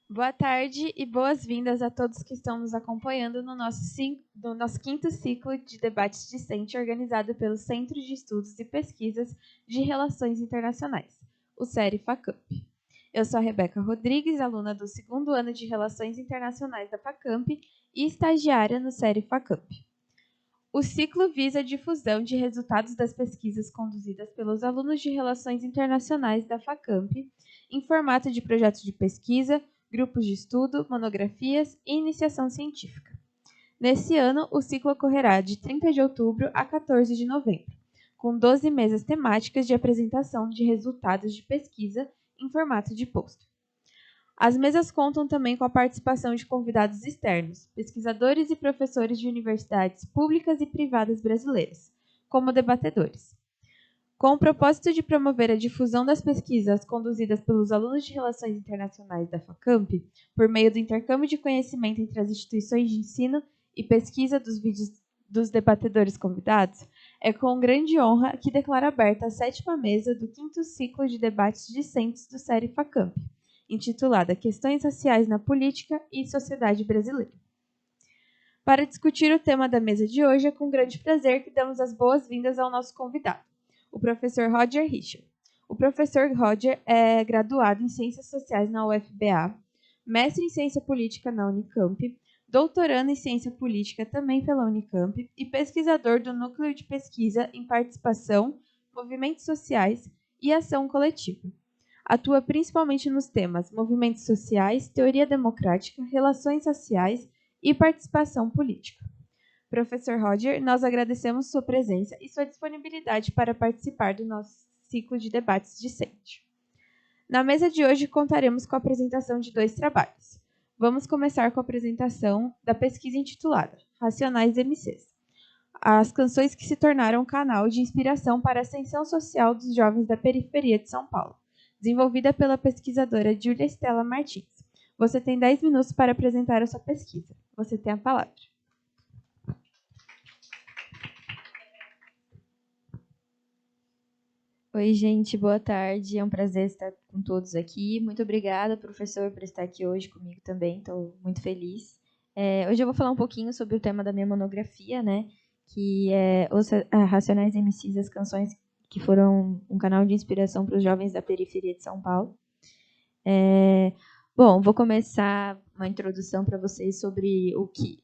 Boa tarde e boas-vindas a todos que estão nos acompanhando no nosso quinto ciclo de debates discente organizado pelo Centro de Estudos e Pesquisas de Relações Internacionais, o CERI-FACAMP. Eu sou a Rebeca Rodrigues, aluna do segundo ano de Relações Internacionais da FACAMP e estagiária no CERI-FACAMP. O ciclo visa a difusão de resultados das pesquisas conduzidas pelos alunos de Relações Internacionais da FACAMP em formato de projetos de pesquisa, grupos de estudo, monografias e iniciação científica. Nesse ano, o ciclo ocorrerá de 30 de outubro a 14 de novembro, com 12 mesas temáticas de apresentação de resultados de pesquisa em formato de pôster. As mesas contam também com a participação de convidados externos, pesquisadores e professores de universidades públicas e privadas brasileiras, como debatedores. Com o propósito de promover a difusão das pesquisas conduzidas pelos alunos de Relações Internacionais da FACAMP, por meio do intercâmbio de conhecimento entre as instituições de ensino e pesquisa dos vídeos dos debatedores convidados, é com grande honra que declaro aberta a 7ª mesa do 5º ciclo de debates discentes do CERI-FACAMP, intitulada Questões Raciais na Política e Sociedade Brasileira. Para discutir o tema da mesa de hoje, é com grande prazer que damos as boas-vindas ao nosso convidado, o professor Roger Richard. O professor Roger é graduado em Ciências Sociais na UFBA, mestre em Ciência Política na Unicamp, doutorando em Ciência Política também pela Unicamp e pesquisador do Núcleo de Pesquisa em Participação, Movimentos Sociais e Ação Coletiva. Atua principalmente nos temas movimentos sociais, teoria democrática, relações raciais e participação política. Professor Roger, nós agradecemos sua presença e sua disponibilidade para participar do nosso ciclo de debates discente. Na mesa de hoje, contaremos com a apresentação de 2 trabalhos. Vamos começar com a apresentação da pesquisa intitulada Racionais MCs, as canções que se tornaram canal de inspiração para a ascensão social dos jovens da periferia de São Paulo, desenvolvida pela pesquisadora Júlia Estela Martins. Você tem 10 minutos para apresentar a sua pesquisa. Você tem a palavra. Oi, gente, boa tarde. É um prazer estar com todos aqui. Muito obrigada, professor, por estar aqui hoje comigo também. Estou muito feliz. Hoje eu vou falar um pouquinho sobre o tema da minha monografia, né? Que é os Racionais MCs, as canções que foram um canal de inspiração para os jovens da periferia de São Paulo. Bom, vou começar uma introdução para vocês sobre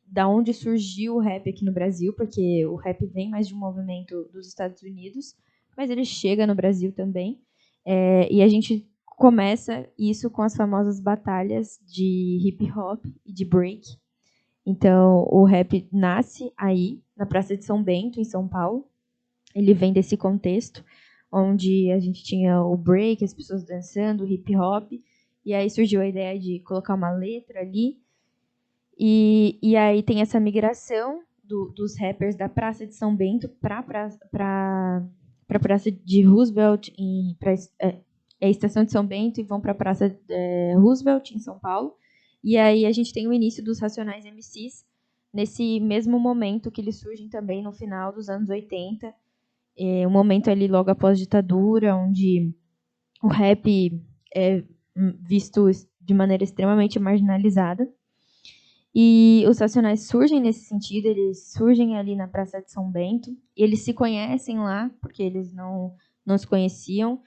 da onde surgiu o rap aqui no Brasil, porque o rap vem mais de um movimento dos Estados Unidos, mas ele chega no Brasil também. E a gente começa isso com as famosas batalhas de hip hop e de break. Então, o rap nasce aí, na Praça de São Bento, em São Paulo. Ele vem desse contexto, onde a gente tinha o break, as pessoas dançando, o hip hop, e aí surgiu a ideia de colocar uma letra ali. E aí tem essa migração dos rappers da Praça de São Bento para a Praça de Roosevelt, para a Estação de São Bento, e vão para a Praça Roosevelt, em São Paulo. E aí a gente tem o início dos Racionais MCs, nesse mesmo momento que eles surgem também no final dos anos 80, um momento ali logo após a ditadura, onde o rap é visto de maneira extremamente marginalizada. E os Racionais surgem nesse sentido, eles surgem ali na Praça de São Bento, e eles se conhecem lá, porque eles não se conheciam,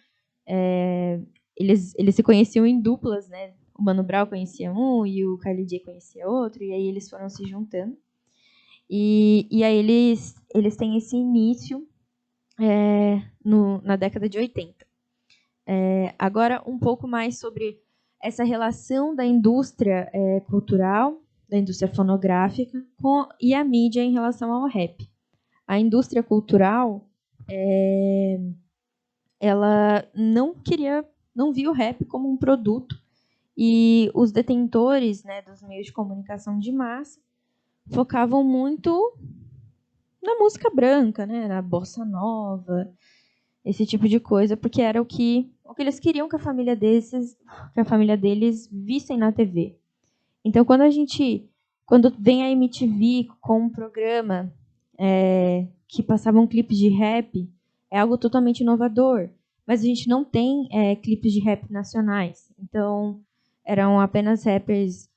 eles se conheciam em duplas, né? O Mano Brown conhecia um e o Carly J conhecia outro, e aí eles foram se juntando. E aí eles têm esse início na década de 80. Agora, um pouco mais sobre essa relação da indústria cultural, da indústria fonográfica e a mídia em relação ao rap. A indústria cultural, ela não via o rap como um produto, e os detentores, né, dos meios de comunicação de massa focavam muito na música branca, né, na bossa nova, esse tipo de coisa, porque era o que eles queriam que a família deles vissem na TV. Então, quando vem a MTV com um programa que passava um clipe de rap, é algo totalmente inovador, mas a gente não tem clipes de rap nacionais. Então, eram apenas rappers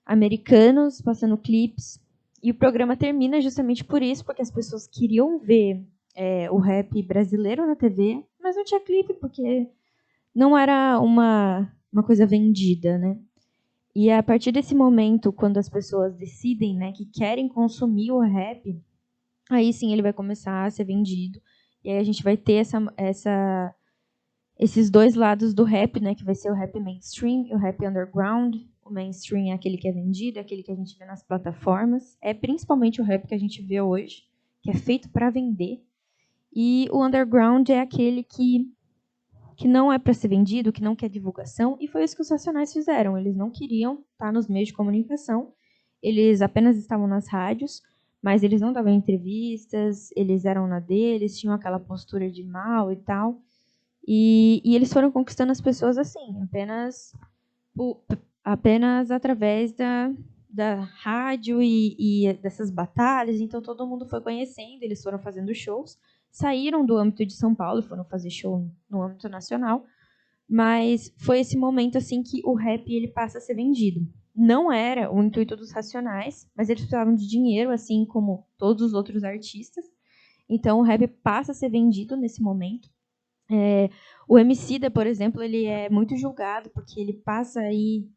americanos passando clipes. E o programa termina justamente por isso, porque as pessoas queriam ver o rap brasileiro na TV, mas não tinha clipe, porque não era uma coisa vendida, né? E a partir desse momento, quando as pessoas decidem, né, que querem consumir o rap, aí sim ele vai começar a ser vendido. E aí a gente vai ter esses dois lados do rap, né, que vai ser o rap mainstream e o rap underground. O mainstream é aquele que é vendido, é aquele que a gente vê nas plataformas. É principalmente o rap que a gente vê hoje, que é feito para vender. E o underground é aquele que não é para ser vendido, que não quer divulgação, e foi isso que os Racionais fizeram. Eles não queriam estar nos meios de comunicação, eles apenas estavam nas rádios, mas eles não davam entrevistas, eles eram na deles, tinham aquela postura de mal e tal. E eles foram conquistando as pessoas assim, apenas através da rádio e dessas batalhas. Então todo mundo foi conhecendo, eles foram fazendo shows, saíram do âmbito de São Paulo, foram fazer show no âmbito nacional, mas foi esse momento assim que o rap ele passa a ser vendido. Não era o intuito dos Racionais, mas eles precisavam de dinheiro, assim como todos os outros artistas. Então o rap passa a ser vendido nesse momento. O Emicida, por exemplo, ele é muito julgado porque ele passa aí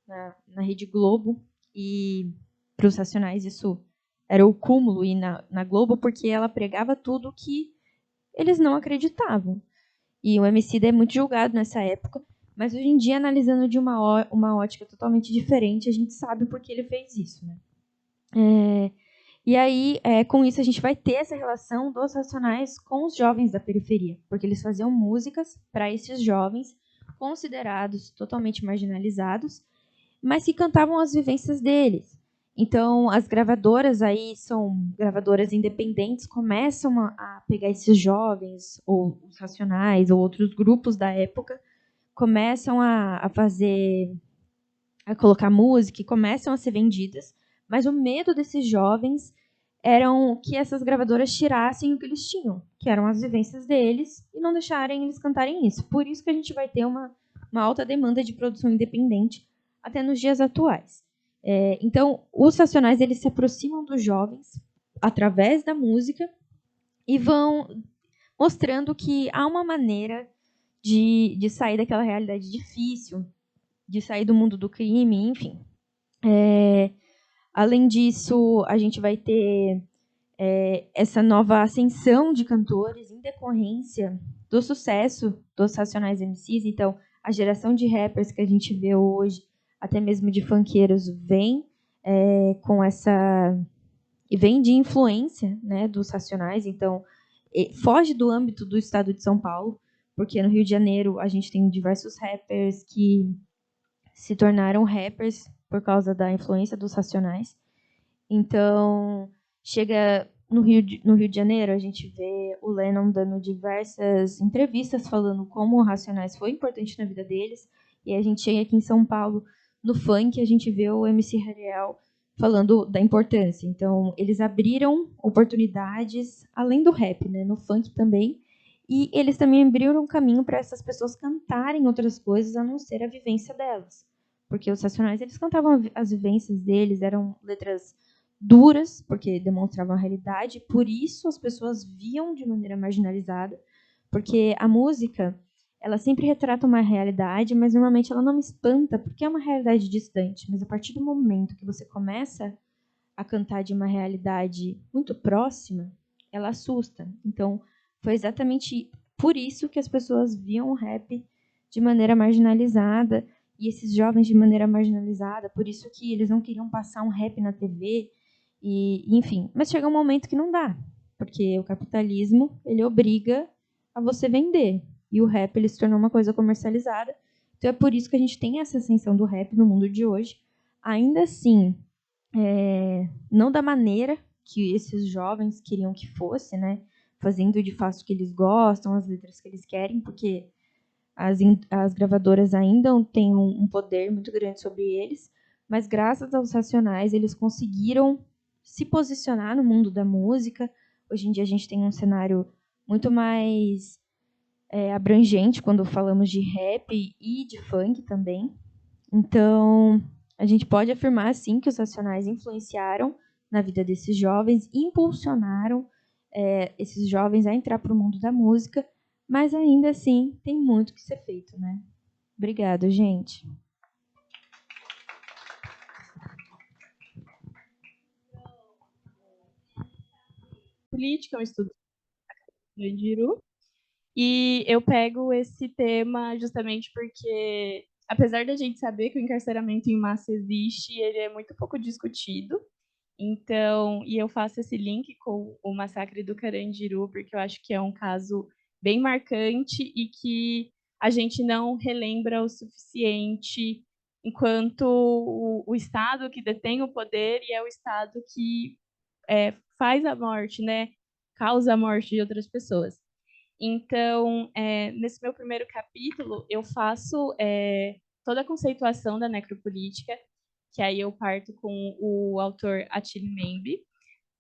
na Rede Globo e para os Racionais isso era o cúmulo ir na Globo porque ela pregava tudo que eles não acreditavam. E o Emicida é muito julgado nessa época, mas hoje em dia, analisando de uma ótica totalmente diferente, a gente sabe por que ele fez isso, né? E aí, com isso, a gente vai ter essa relação dos Racionais com os jovens da periferia, porque eles faziam músicas para esses jovens considerados totalmente marginalizados, mas que cantavam as vivências deles. Então, as gravadoras aí são gravadoras independentes, começam a pegar esses jovens, ou os Racionais, ou outros grupos da época, começam a colocar música e começam a ser vendidas, mas o medo desses jovens eram que essas gravadoras tirassem o que eles tinham, que eram as vivências deles, e não deixarem eles cantarem isso. Por isso que a gente vai ter uma alta demanda de produção independente até nos dias atuais. Então, os Racionais eles se aproximam dos jovens através da música e vão mostrando que há uma maneira de sair daquela realidade difícil, de sair do mundo do crime, enfim. Além disso, a gente vai ter essa nova ascensão de cantores em decorrência do sucesso dos Racionais MCs. Então, a geração de rappers que a gente vê hoje, até mesmo de funkeiros, vem com essa... e vem de influência, né, dos Racionais. Então, foge do âmbito do estado de São Paulo, porque no Rio de Janeiro a gente tem diversos rappers que se tornaram rappers por causa da influência dos Racionais. Então, chega no Rio de Janeiro, a gente vê o Lennon dando diversas entrevistas falando como o Racionais foi importante na vida deles. E a gente chega aqui em São Paulo, no funk, a gente vê o MC Hariel falando da importância. Então, eles abriram oportunidades, além do rap, né, no funk também. E eles também abriram um caminho para essas pessoas cantarem outras coisas, a não ser a vivência delas. Porque os Racionais, eles cantavam as vivências deles, eram letras duras, porque demonstravam a realidade, por isso as pessoas viam de maneira marginalizada, porque a música, ela sempre retrata uma realidade, mas normalmente ela não me espanta, porque é uma realidade distante, mas a partir do momento que você começa a cantar de uma realidade muito próxima, ela assusta. Então, foi exatamente por isso que as pessoas viam o rap de maneira marginalizada, e esses jovens de maneira marginalizada, por isso que eles não queriam passar um rap na TV, enfim. Mas chega um momento que não dá, porque o capitalismo ele obriga a você vender, e o rap ele se tornou uma coisa comercializada. Então é por isso que a gente tem essa ascensão do rap no mundo de hoje. Ainda assim, não da maneira que esses jovens queriam que fosse, né? Fazendo de fato o que eles gostam, as letras que eles querem, porque as gravadoras ainda têm um poder muito grande sobre eles, mas graças aos Racionais eles conseguiram se posicionar no mundo da música. Hoje em dia a gente tem um cenário muito mais abrangente quando falamos de rap e de funk também. Então, a gente pode afirmar, sim, que os Racionais influenciaram na vida desses jovens, impulsionaram esses jovens a entrar para o mundo da música, mas ainda assim tem muito que ser feito, né? Obrigada, gente. Política, um estudo do Indiru. E eu pego esse tema justamente porque, apesar da gente saber que o encarceramento em massa existe, ele é muito pouco discutido. Então, e eu faço esse link com o massacre do Carandiru, porque eu acho que é um caso bem marcante e que a gente não relembra o suficiente enquanto o Estado que detém o poder e é o Estado que faz a morte, né? Causa a morte de outras pessoas. Então, nesse meu primeiro capítulo, eu faço toda a conceituação da necropolítica, que aí eu parto com o autor Attila Membe.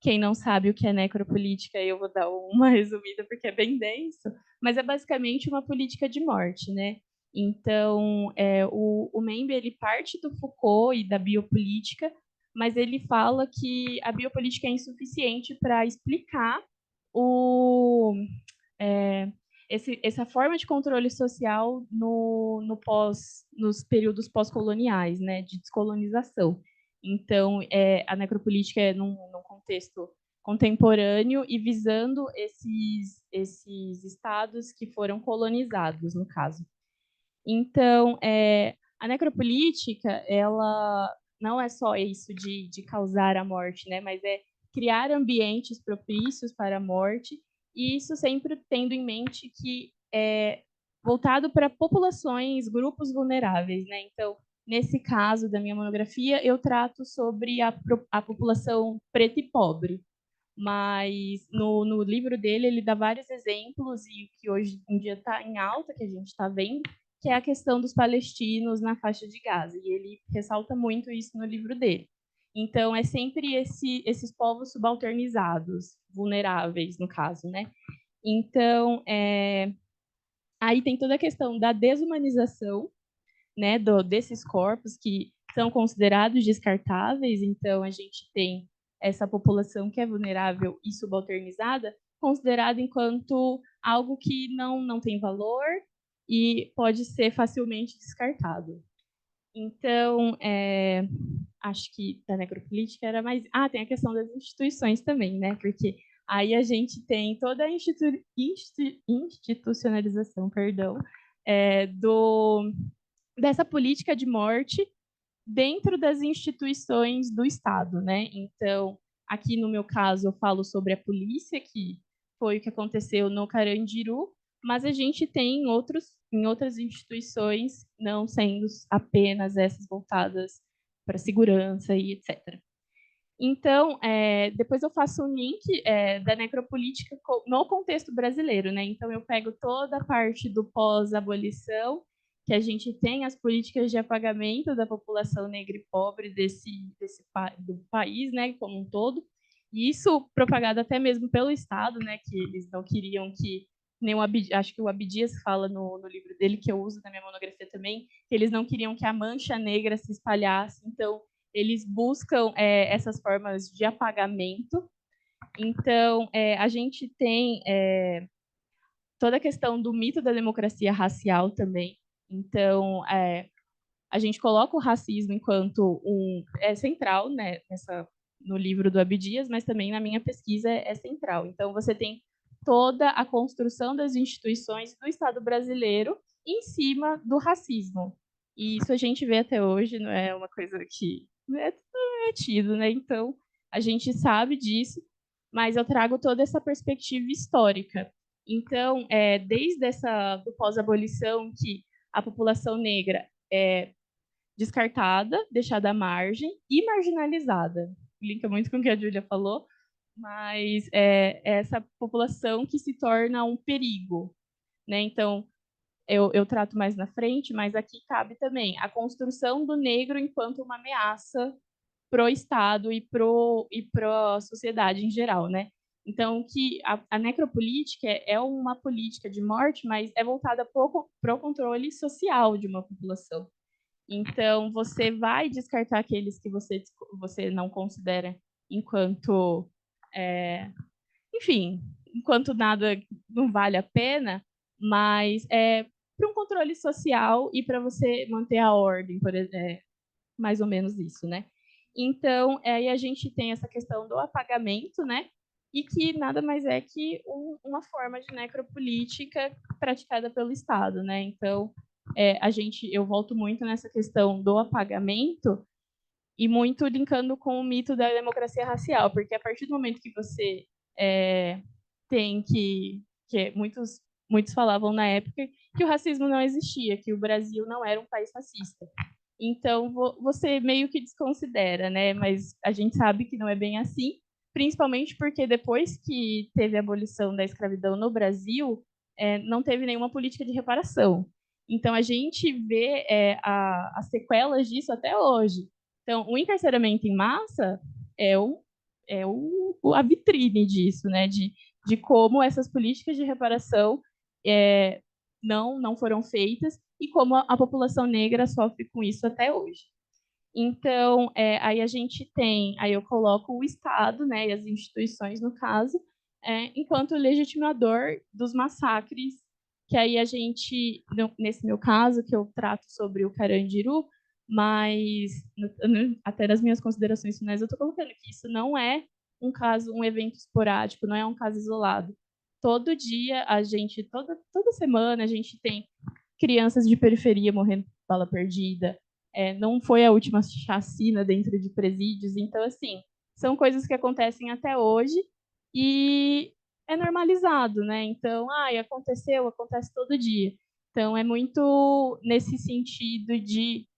Quem não sabe o que é necropolítica, eu vou dar uma resumida porque é bem denso, mas é basicamente uma política de morte, né? Então, o Membe ele parte do Foucault e da biopolítica, mas ele fala que a biopolítica é insuficiente para explicar é, essa forma de controle social nos períodos pós-coloniais, né, de descolonização. Então, a necropolítica é num contexto contemporâneo e visando esses estados que foram colonizados, no caso. Então, a necropolítica, ela não é só isso de causar a morte, né, mas é criar ambientes propícios para a morte, e isso sempre tendo em mente que é voltado para populações, grupos vulneráveis, né? Então, nesse caso da minha monografia, eu trato sobre a população preta e pobre, mas no livro dele ele dá vários exemplos e que hoje em dia está em alta, que a gente está vendo, que é a questão dos palestinos na faixa de Gaza, e ele ressalta muito isso no livro dele. Então, é sempre esses povos subalternizados, vulneráveis, no caso, né? Então, aí tem toda a questão da desumanização, né, desses corpos que são considerados descartáveis. Então, a gente tem essa população que é vulnerável e subalternizada, considerada enquanto algo que não tem valor e pode ser facilmente descartado. Então, acho que da necropolítica era mais... Ah, tem a questão das instituições também, né? Porque aí a gente tem toda a institucionalização, perdão, dessa política de morte dentro das instituições do Estado, né? Então, aqui no meu caso, eu falo sobre a polícia, que foi o que aconteceu no Carandiru, mas a gente tem em outras instituições, não sendo apenas essas voltadas para segurança e etc. Então, depois eu faço um link da necropolítica no contexto brasileiro, né? Então, eu pego toda a parte do pós-abolição, que a gente tem as políticas de apagamento da população negra e pobre do país, né, como um todo, e isso propagado até mesmo pelo Estado, né, que eles não queriam que nem acho que o Abdias fala no livro dele, que eu uso na minha monografia também, que eles não queriam que a mancha negra se espalhasse, então eles buscam essas formas de apagamento. Então, a gente tem toda a questão do mito da democracia racial também. Então, a gente coloca o racismo enquanto central, né, no livro do Abdias, mas também na minha pesquisa é central. Então, você tem toda a construção das instituições do Estado brasileiro em cima do racismo. E isso a gente vê até hoje, não é uma coisa que não é tido, né? Então, a gente sabe disso, mas eu trago toda essa perspectiva histórica. Então, desde do pós-abolição, que a população negra é descartada, deixada à margem e marginalizada. Linka muito com o que a Júlia falou, mas é essa população que se torna um perigo, né? Então, eu trato mais na frente, mas aqui cabe também a construção do negro enquanto uma ameaça pro Estado e pro a sociedade em geral, né? Então, que a necropolítica é uma política de morte, mas é voltada para o controle social de uma população. Então, você vai descartar aqueles que você não considera enquanto, enfim, enquanto nada não vale a pena, mas é para um controle social e para você manter a ordem, por exemplo, mais ou menos isso, né? Então, aí a gente tem essa questão do apagamento, né? E que nada mais é que uma forma de necropolítica praticada pelo Estado, né? Então, eu volto muito nessa questão do apagamento e muito linkando com o mito da democracia racial, porque a partir do momento que você tem que muitos falavam na época que o racismo não existia, que o Brasil não era um país racista. Então, você meio que desconsidera, né? Mas a gente sabe que não é bem assim, principalmente porque depois que teve a abolição da escravidão no Brasil, não teve nenhuma política de reparação. Então, a gente vê as sequelas disso até hoje. Então, o encarceramento em massa é a vitrine disso, né? De como essas políticas de reparação não foram feitas e como a população negra sofre com isso até hoje. Então, aí a gente tem, aí eu coloco o Estado, né, e as instituições, no caso, enquanto legitimador dos massacres, que aí a gente, nesse meu caso, que eu trato sobre o Carandiru, mas até nas minhas considerações finais eu estou colocando que isso não é um evento esporádico, não é um caso isolado. Todo dia, toda semana, a gente tem crianças de periferia morrendo por bala perdida. Não foi a última chacina dentro de presídios. Então, assim, são coisas que acontecem até hoje e é normalizado, né? Então, acontece todo dia. Então, é muito nesse sentido de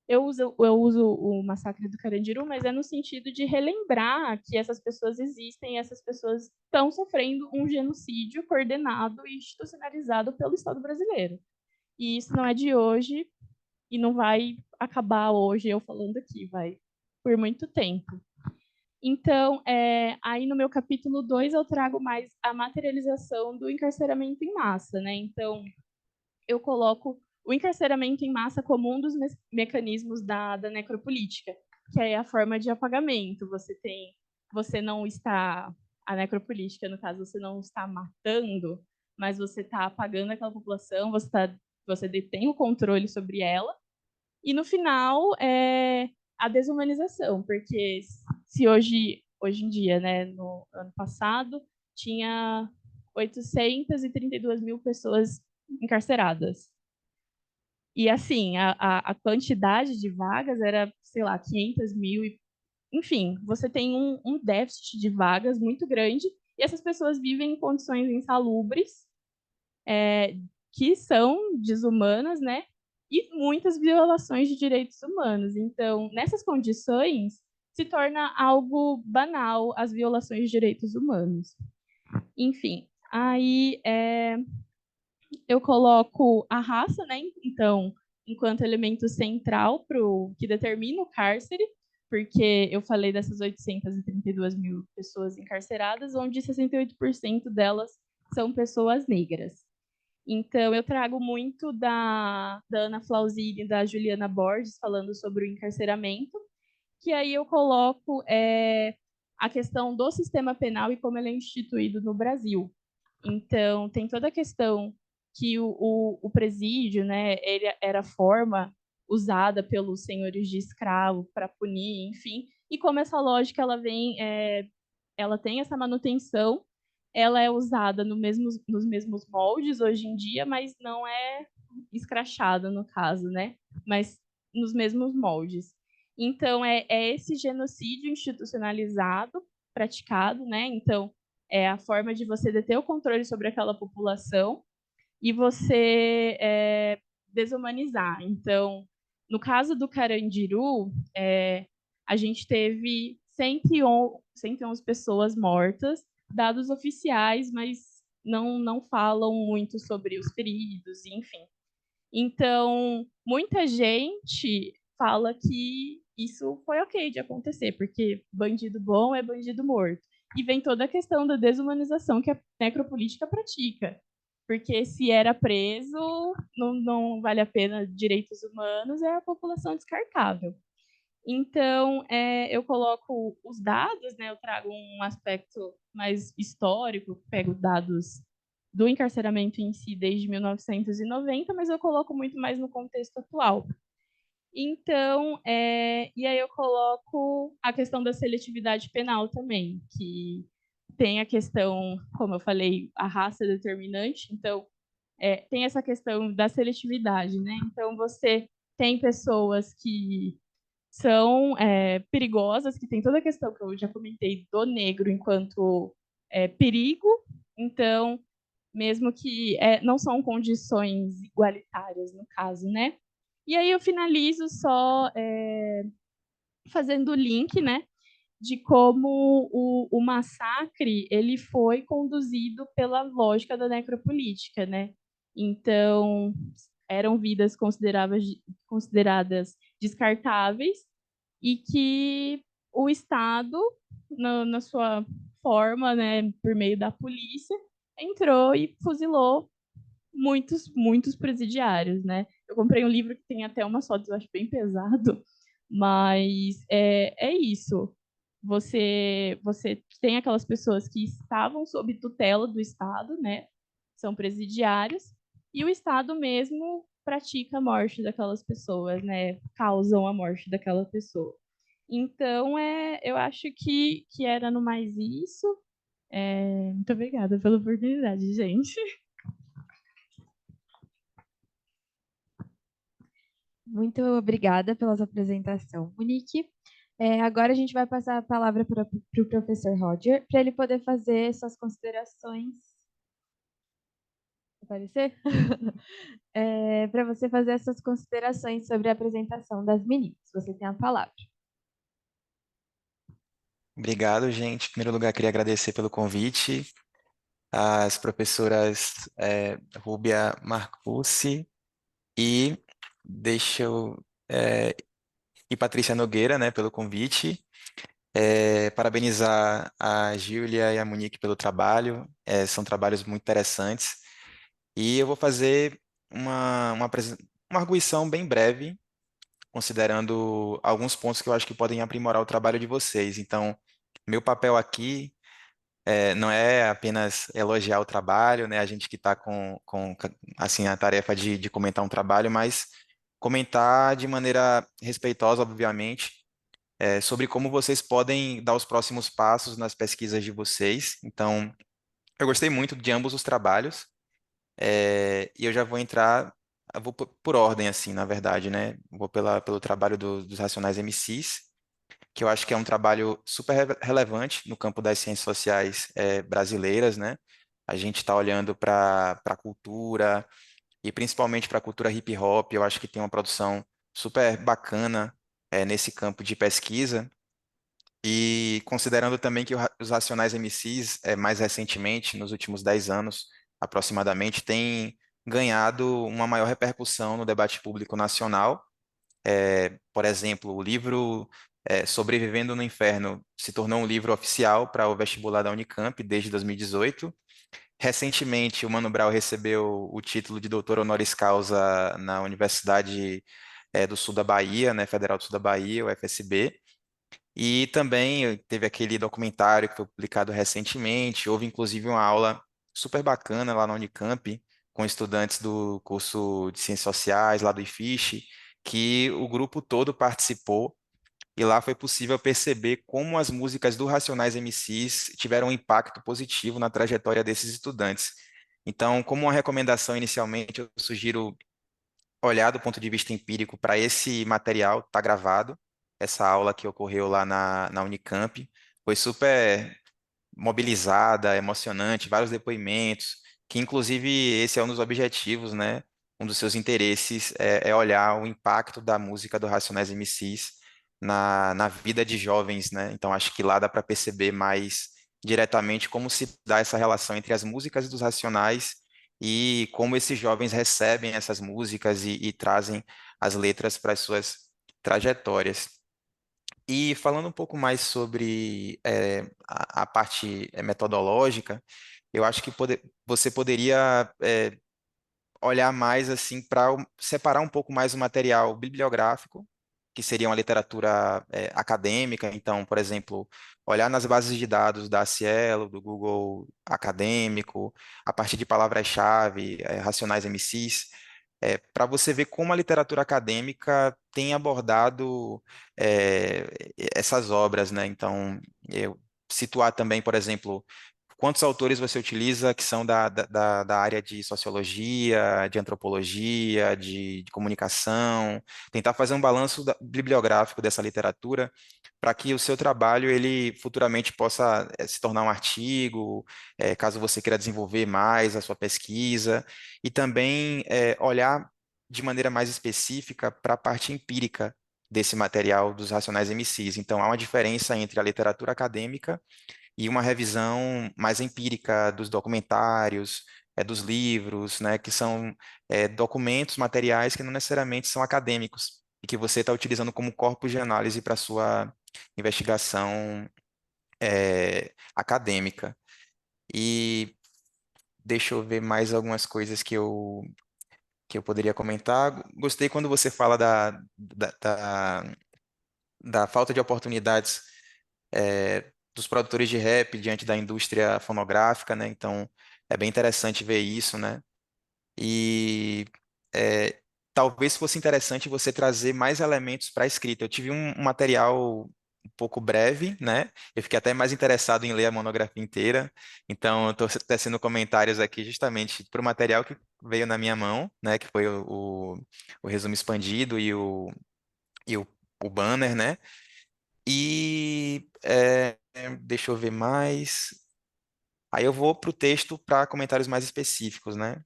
eu uso o massacre do Carandiru, mas é no sentido de relembrar que essas pessoas existem e essas pessoas estão sofrendo um genocídio coordenado e institucionalizado pelo Estado brasileiro. E isso não é de hoje e não vai acabar hoje eu falando aqui, vai por muito tempo. Então, aí no meu capítulo 2 eu trago mais a materialização do encarceramento em massa, né? Então, eu coloco o encarceramento em massa como um dos mecanismos da necropolítica, que é a forma de apagamento. Você não está, a necropolítica, no caso, você não está matando, mas você está apagando aquela população, você detém o controle sobre ela, e no final é a desumanização, porque se hoje em dia, né, no ano passado, tinha 832 mil pessoas encarceradas. E, assim, a quantidade de vagas era, sei lá, 500 mil. Enfim, você tem um déficit de vagas muito grande e essas pessoas vivem em condições insalubres, que são desumanas, né? E muitas violações de direitos humanos. Então, nessas condições, se torna algo banal as violações de direitos humanos. Enfim, aí eu coloco a raça, né? Então, enquanto elemento central que determina o cárcere, porque eu falei dessas 832 mil pessoas encarceradas, onde 68% delas são pessoas negras. Então, eu trago muito da Ana Flauzini e da Juliana Borges falando sobre o encarceramento, que aí eu coloco a questão do sistema penal e como ele é instituído no Brasil. Então, tem toda a questão que o presídio, né, ele era a forma usada pelos senhores de escravo para punir, enfim, e como essa lógica ela tem essa manutenção, ela é usada nos mesmos moldes hoje em dia, mas não é escrachada no caso, né? Mas nos mesmos moldes. Então, é esse genocídio institucionalizado, praticado, né? Então, é a forma de você deter o controle sobre aquela população e você desumanizar. Então, no caso do Carandiru, a gente teve 111 pessoas mortas, dados oficiais, mas não falam muito sobre os feridos, enfim. Então, muita gente fala que isso foi ok de acontecer, porque bandido bom é bandido morto. E vem toda a questão da desumanização que a necropolítica pratica. Porque se era preso, não vale a pena direitos humanos, é a população descartável. Então, eu coloco os dados, né? Eu trago um aspecto mais histórico, pego dados do encarceramento em si desde 1990, mas eu coloco muito mais no contexto atual. Então, e aí eu coloco a questão da seletividade penal também, que tem a questão, como eu falei, a raça é determinante, então tem essa questão da seletividade, né? Então, você tem pessoas que são perigosas, que tem toda a questão que eu já comentei do negro enquanto perigo, então, mesmo que não são condições igualitárias, no caso, né? E aí eu finalizo só fazendo o link, né, de como o massacre ele foi conduzido pela lógica da necropolítica, né? Então, eram vidas consideradas descartáveis e que o Estado, na sua forma, né, por meio da polícia, entrou e fuzilou muitos presidiários, né? Eu comprei um livro que tem até umas fotos, eu acho bem pesado, mas é isso. Você tem aquelas pessoas que estavam sob tutela do Estado, né? São presidiários, e o Estado mesmo pratica a morte daquelas pessoas, né? Causam a morte daquela pessoa. Então, eu acho que era no mais isso. Muito obrigada pela oportunidade, gente. Muito obrigada pela sua apresentação, Monique. Agora a gente vai passar a palavra para o professor Roger, para ele poder fazer suas considerações. Aparecer? Para você fazer as suas considerações sobre a apresentação das meninas. Você tem a palavra. Obrigado, gente. Em primeiro lugar, queria agradecer pelo convite às professoras Rúbia Marcucci e deixa eu, e Patrícia Nogueira, né, pelo convite. Parabenizar a Júlia e a Monique pelo trabalho. São trabalhos muito interessantes. E eu vou fazer uma arguição bem breve, considerando alguns pontos que eu acho que podem aprimorar o trabalho de vocês. Então, meu papel aqui não é apenas elogiar o trabalho, né? A gente que está com assim, a tarefa de comentar um trabalho, mas comentar de maneira respeitosa, obviamente, sobre como vocês podem dar os próximos passos nas pesquisas de vocês. Então, eu gostei muito de ambos os trabalhos, e eu já vou entrar, eu vou por ordem, assim, na verdade, né? Vou pelo trabalho dos Racionais MCs, que eu acho que é um trabalho super relevante no campo das ciências sociais brasileiras, né? A gente está olhando para a cultura e principalmente para a cultura hip hop. Eu acho que tem uma produção super bacana nesse campo de pesquisa. E considerando também que os Racionais MCs, mais recentemente, nos últimos 10 anos aproximadamente, têm ganhado uma maior repercussão no debate público nacional. Por exemplo, o livro Sobrevivendo no Inferno se tornou um livro oficial para o vestibular da Unicamp desde 2018. Recentemente, o Mano Brown recebeu o título de doutor honoris causa na Universidade do Sul da Bahia, né, Federal do Sul da Bahia, o FSB. E também teve aquele documentário que foi publicado recentemente. Houve inclusive uma aula super bacana lá na Unicamp, com estudantes do curso de Ciências Sociais, lá do IFISH, que o grupo todo participou. E lá foi possível perceber como as músicas do Racionais MCs tiveram um impacto positivo na trajetória desses estudantes. Então, como uma recomendação inicialmente, eu sugiro olhar do ponto de vista empírico para esse material, está gravado, essa aula que ocorreu lá na Unicamp, foi super mobilizada, emocionante, vários depoimentos, que inclusive esse é um dos objetivos, né? Um dos seus interesses é olhar o impacto da música do Racionais MCs na vida de jovens, né? Então acho que lá dá para perceber mais diretamente como se dá essa relação entre as músicas dos Racionais e como esses jovens recebem essas músicas e trazem as letras para as suas trajetórias. E falando um pouco mais sobre a parte metodológica, eu acho que você poderia olhar mais assim para separar um pouco mais o material bibliográfico, que seria uma literatura acadêmica. Então, por exemplo, olhar nas bases de dados da Cielo, do Google Acadêmico, a partir de palavras-chave, racionais MCs, para você ver como a literatura acadêmica tem abordado essas obras, né? Então, eu situar também, por exemplo, quantos autores você utiliza que são da área de sociologia, de antropologia, de comunicação, tentar fazer um balanço bibliográfico dessa literatura para que o seu trabalho ele futuramente possa se tornar um artigo, caso você queira desenvolver mais a sua pesquisa, e também olhar de maneira mais específica para a parte empírica desse material dos racionais MCs. Então, há uma diferença entre a literatura acadêmica e uma revisão mais empírica dos documentários, dos livros, né, que são documentos, materiais que não necessariamente são acadêmicos e que você está utilizando como corpus de análise para sua investigação acadêmica. E deixa eu ver mais algumas coisas que eu poderia comentar. Gostei quando você fala da falta de oportunidades dos produtores de rap diante da indústria fonográfica, né? Então, é bem interessante ver isso, né? E é, talvez fosse interessante você trazer mais elementos para a escrita. Eu tive um material um pouco breve, né? Eu fiquei até mais interessado em ler a monografia inteira. Então, eu estou tecendo comentários aqui justamente para o material que veio na minha mão, né? Que foi o resumo expandido e o banner, né? E deixa eu ver mais. Aí eu vou para o texto para comentários mais específicos, né?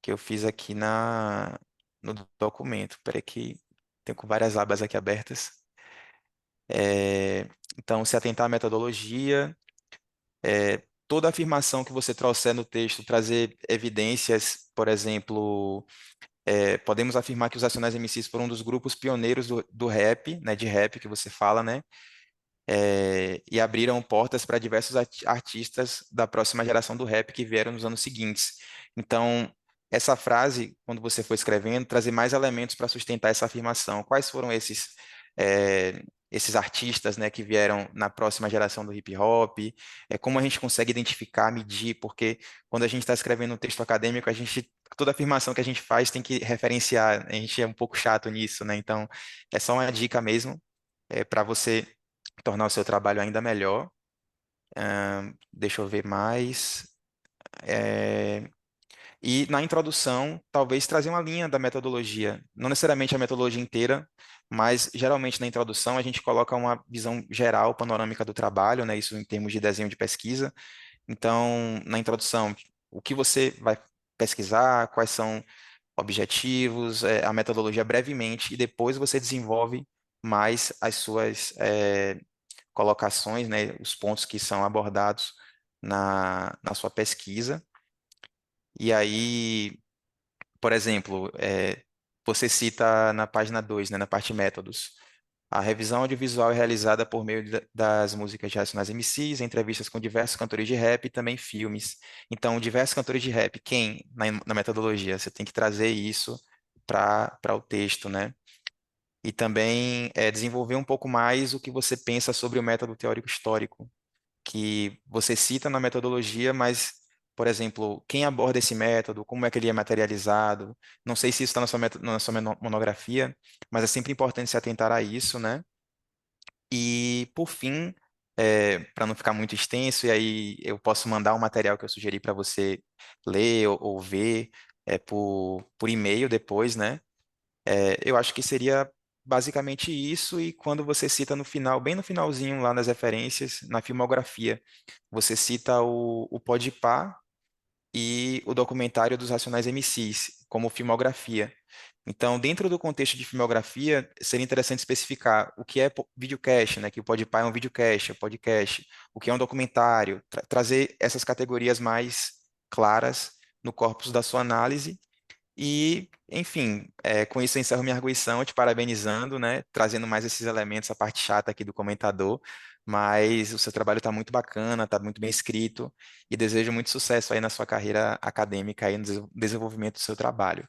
Que eu fiz aqui no documento. Peraí que tenho com várias abas aqui abertas. Então, se atentar à metodologia, toda afirmação que você trouxer no texto, trazer evidências, por exemplo, podemos afirmar que os Racionais MCs foram um dos grupos pioneiros do rap, né? De rap que você fala, né? E abriram portas para diversos artistas da próxima geração do rap que vieram nos anos seguintes. Então, essa frase, quando você for escrevendo, trazer mais elementos para sustentar essa afirmação. Quais foram esses artistas, né, que vieram na próxima geração do hip hop? Como a gente consegue identificar, medir? Porque quando a gente está escrevendo um texto acadêmico, toda afirmação que a gente faz tem que referenciar. A gente é um pouco chato nisso, né? Então, é só uma dica mesmo, para você tornar o seu trabalho ainda melhor. Deixa eu ver mais. É, E na introdução, talvez trazer uma linha da metodologia, não necessariamente a metodologia inteira, mas geralmente na introdução a gente coloca uma visão geral, panorâmica do trabalho, né? Isso em termos de desenho de pesquisa. Então, na introdução, o que você vai pesquisar, quais são objetivos, a metodologia brevemente, e depois você desenvolve mais as suas colocações, né, os pontos que são abordados na sua pesquisa. E aí, por exemplo, você cita na página 2, né, na parte métodos, a revisão audiovisual é realizada por meio das músicas de Racionais MCs, entrevistas com diversos cantores de rap e também filmes. Então, diversos cantores de rap, quem na metodologia? Você tem que trazer isso para o texto, né? E também desenvolver um pouco mais o que você pensa sobre o método teórico histórico, que você cita na metodologia, mas, por exemplo, quem aborda esse método, como é que ele é materializado, não sei se isso está na sua monografia, mas é sempre importante se atentar a isso, né? E, por fim, para não ficar muito extenso, e aí eu posso mandar o material que eu sugeri para você ler ou ver por e-mail depois, né? Eu acho que seria basicamente isso, e quando você cita no final, bem no finalzinho lá nas referências, na filmografia, você cita o Podpah e o documentário dos Racionais MCs como filmografia. Então, dentro do contexto de filmografia, seria interessante especificar o que é videocast, né? Que o Podpah é um videocast, é um podcast, o que é um documentário, trazer essas categorias mais claras no corpus da sua análise E, enfim, com isso eu encerro minha arguição, te parabenizando, né? Trazendo mais esses elementos, a parte chata aqui do comentador, mas o seu trabalho está muito bacana, está muito bem escrito, e desejo muito sucesso aí na sua carreira acadêmica e no desenvolvimento do seu trabalho.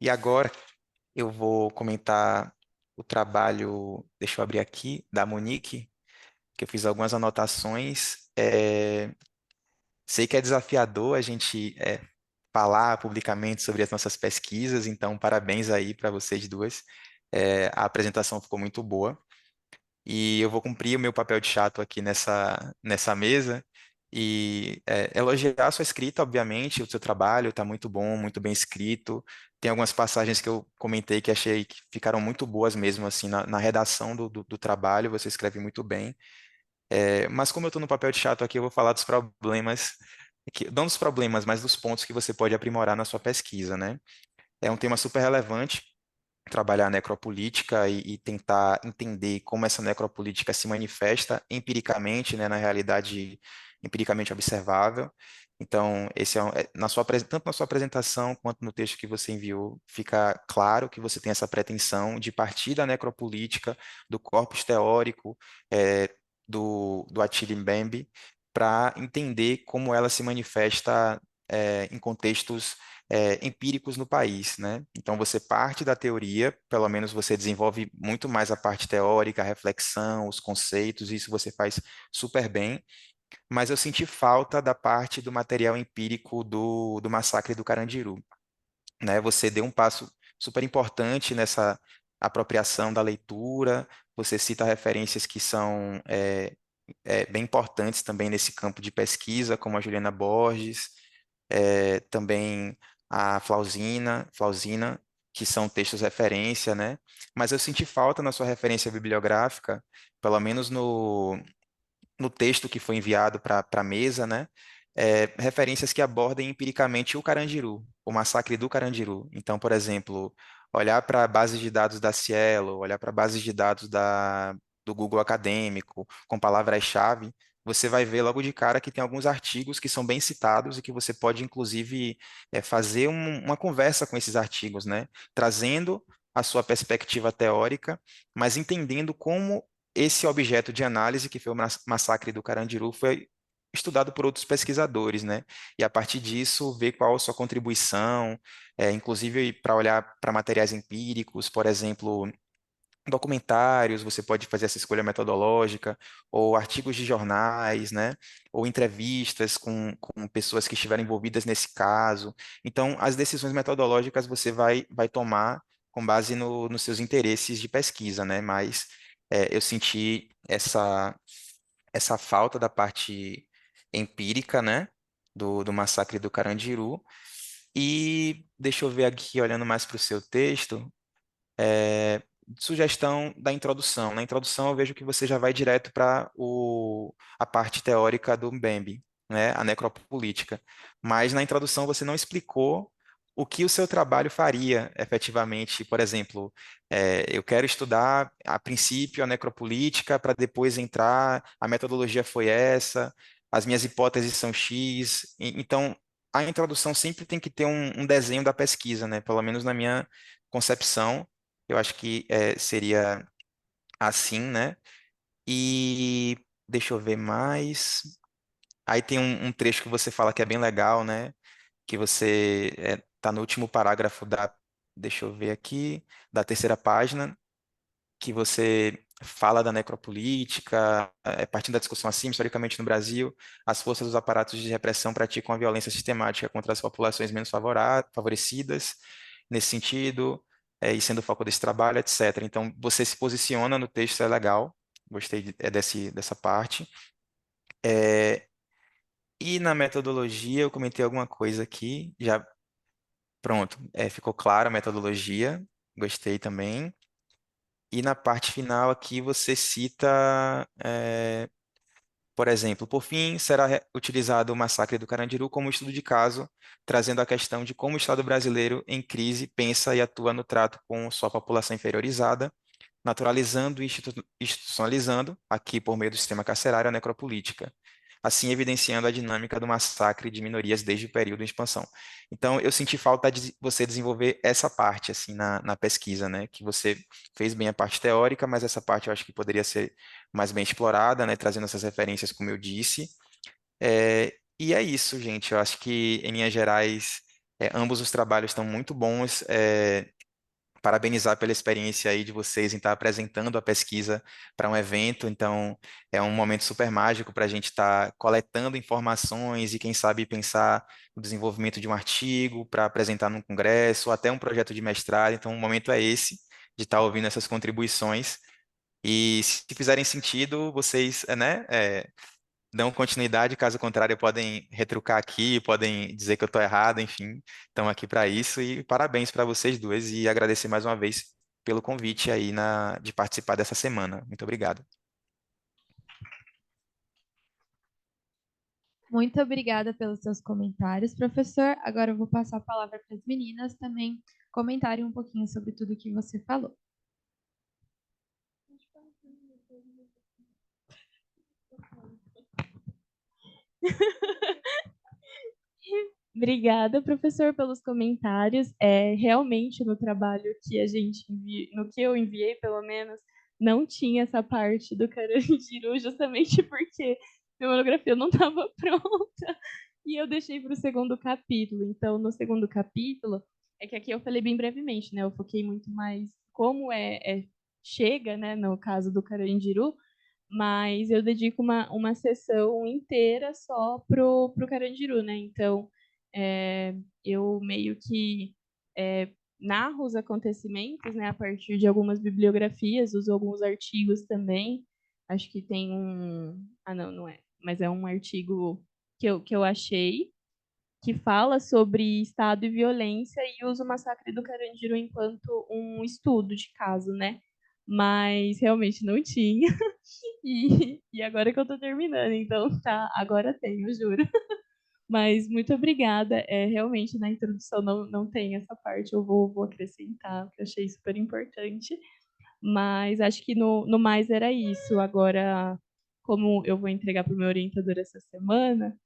E agora eu vou comentar o trabalho, deixa eu abrir aqui, da Monique, que eu fiz algumas anotações. Sei que é desafiador a gente falar publicamente sobre as nossas pesquisas, então parabéns aí para vocês duas. A apresentação ficou muito boa e eu vou cumprir o meu papel de chato aqui nessa mesa e elogiar a sua escrita, obviamente, o seu trabalho está muito bom, muito bem escrito. Tem algumas passagens que eu comentei que achei que ficaram muito boas mesmo, assim, na redação do trabalho, você escreve muito bem. Mas como eu estou no papel de chato aqui, eu vou falar dos problemas, não dos problemas, mas dos pontos que você pode aprimorar na sua pesquisa, né? É um tema super relevante, trabalhar a necropolítica e tentar entender como essa necropolítica se manifesta empiricamente, né, na realidade empiricamente observável. Então, esse tanto na sua apresentação quanto no texto que você enviou, fica claro que você tem essa pretensão de partir da necropolítica, do corpus teórico, do Attila Mbembe, para entender como ela se manifesta em contextos empíricos no país, né? Então você parte da teoria, pelo menos você desenvolve muito mais a parte teórica, a reflexão, os conceitos, isso você faz super bem, mas eu senti falta da parte do material empírico do massacre do Carandiru, né? Você deu um passo super importante nessa apropriação da leitura, você cita referências que são bem importantes também nesse campo de pesquisa, como a Juliana Borges, também a Flausina, que são textos referência, né? Mas eu senti falta na sua referência bibliográfica, pelo menos no texto que foi enviado para a mesa, né? Referências que abordem empiricamente o Carandiru, o massacre do Carandiru. Então, por exemplo, olhar para a base de dados da Cielo, olhar para a base de dados do Google Acadêmico, com palavras-chave, você vai ver logo de cara que tem alguns artigos que são bem citados e que você pode, inclusive, fazer uma conversa com esses artigos, né? Trazendo a sua perspectiva teórica, mas entendendo como esse objeto de análise, que foi o massacre do Carandiru, foi estudado por outros pesquisadores, né? E a partir disso, ver qual a sua contribuição, inclusive para olhar para materiais empíricos, por exemplo, documentários, você pode fazer essa escolha metodológica, ou artigos de jornais, né? Ou entrevistas com pessoas que estiveram envolvidas nesse caso. Então, as decisões metodológicas você vai tomar com base nos seus interesses de pesquisa, né? Mas eu senti essa falta da parte empírica, né? Do massacre do Carandiru. E deixa eu ver aqui, olhando mais para o seu texto, sugestão da introdução. Na introdução, eu vejo que você já vai direto para a parte teórica do Mbembe, né, a necropolítica. Mas na introdução você não explicou o que o seu trabalho faria efetivamente. Por exemplo, eu quero estudar a princípio a necropolítica para depois entrar, a metodologia foi essa, as minhas hipóteses são X. Então, a introdução sempre tem que ter um desenho da pesquisa, né? Pelo menos na minha concepção eu acho que seria assim, né? E deixa eu ver mais. Aí tem um trecho que você fala que é bem legal, né? Que você tá no último parágrafo deixa eu ver aqui, da terceira página, que você fala da necropolítica, partindo da discussão assim, historicamente no Brasil, as forças dos aparatos de repressão praticam a violência sistemática contra as populações menos favorecidas, nesse sentido, e sendo o foco desse trabalho, etc. Então, você se posiciona no texto, é legal, gostei dessa parte. E na metodologia, eu comentei alguma coisa aqui, já pronto, ficou clara a metodologia, gostei também. E na parte final aqui você cita, por exemplo, por fim, será utilizado o massacre do Carandiru como estudo de caso, trazendo a questão de como o Estado brasileiro em crise pensa e atua no trato com sua população inferiorizada, naturalizando e institucionalizando, aqui por meio do sistema carcerário, a necropolítica. assim evidenciando a dinâmica do massacre de minorias desde o período de expansão. Então, eu senti falta de você desenvolver essa parte, assim, na pesquisa, né? Que você fez bem a parte teórica, mas essa parte eu acho que poderia ser mais bem explorada, né? Trazendo essas referências, como eu disse. E é isso, gente. Eu acho que, em linhas gerais, ambos os trabalhos estão muito bons. Parabenizar pela experiência aí de vocês em estar apresentando a pesquisa para um evento. Então, é um momento super mágico para a gente estar coletando informações e, quem sabe, pensar no desenvolvimento de um artigo para apresentar num congresso ou até um projeto de mestrado. Então, o momento é esse, de estar ouvindo essas contribuições. E, se fizerem sentido, vocês, dão continuidade, caso contrário, podem retrucar aqui, podem dizer que eu estou errado, enfim, estão aqui para isso e parabéns para vocês duas e agradecer mais uma vez pelo convite aí de participar dessa semana. Muito obrigado. Muito obrigada pelos seus comentários, professor. Agora eu vou passar a palavra para as meninas também comentarem um pouquinho sobre tudo que você falou. Obrigada, professor, pelos comentários. Realmente, no trabalho que no que eu enviei, pelo menos, não tinha essa parte do Carandiru, justamente porque minha monografia não estava pronta e eu deixei para o segundo capítulo. Então, no segundo capítulo, é que aqui eu falei bem brevemente, né? Eu foquei muito mais como chega, né, no caso do Carandiru, mas eu dedico uma sessão inteira só pro Carandiru, né? Então, eu meio que narro os acontecimentos, né, a partir de algumas bibliografias, uso alguns artigos também. Acho que tem um. Ah, não, não é. Mas é um artigo que eu achei que fala sobre Estado e violência e usa o massacre do Carandiru enquanto um estudo de caso, né? Mas realmente não tinha. E agora que eu tô terminando, então tá, agora tem, eu juro. Mas muito obrigada. Realmente na introdução não tem essa parte, eu vou acrescentar, porque eu achei super importante. Mas acho que no mais era isso. Agora, como eu vou entregar para o meu orientador essa semana,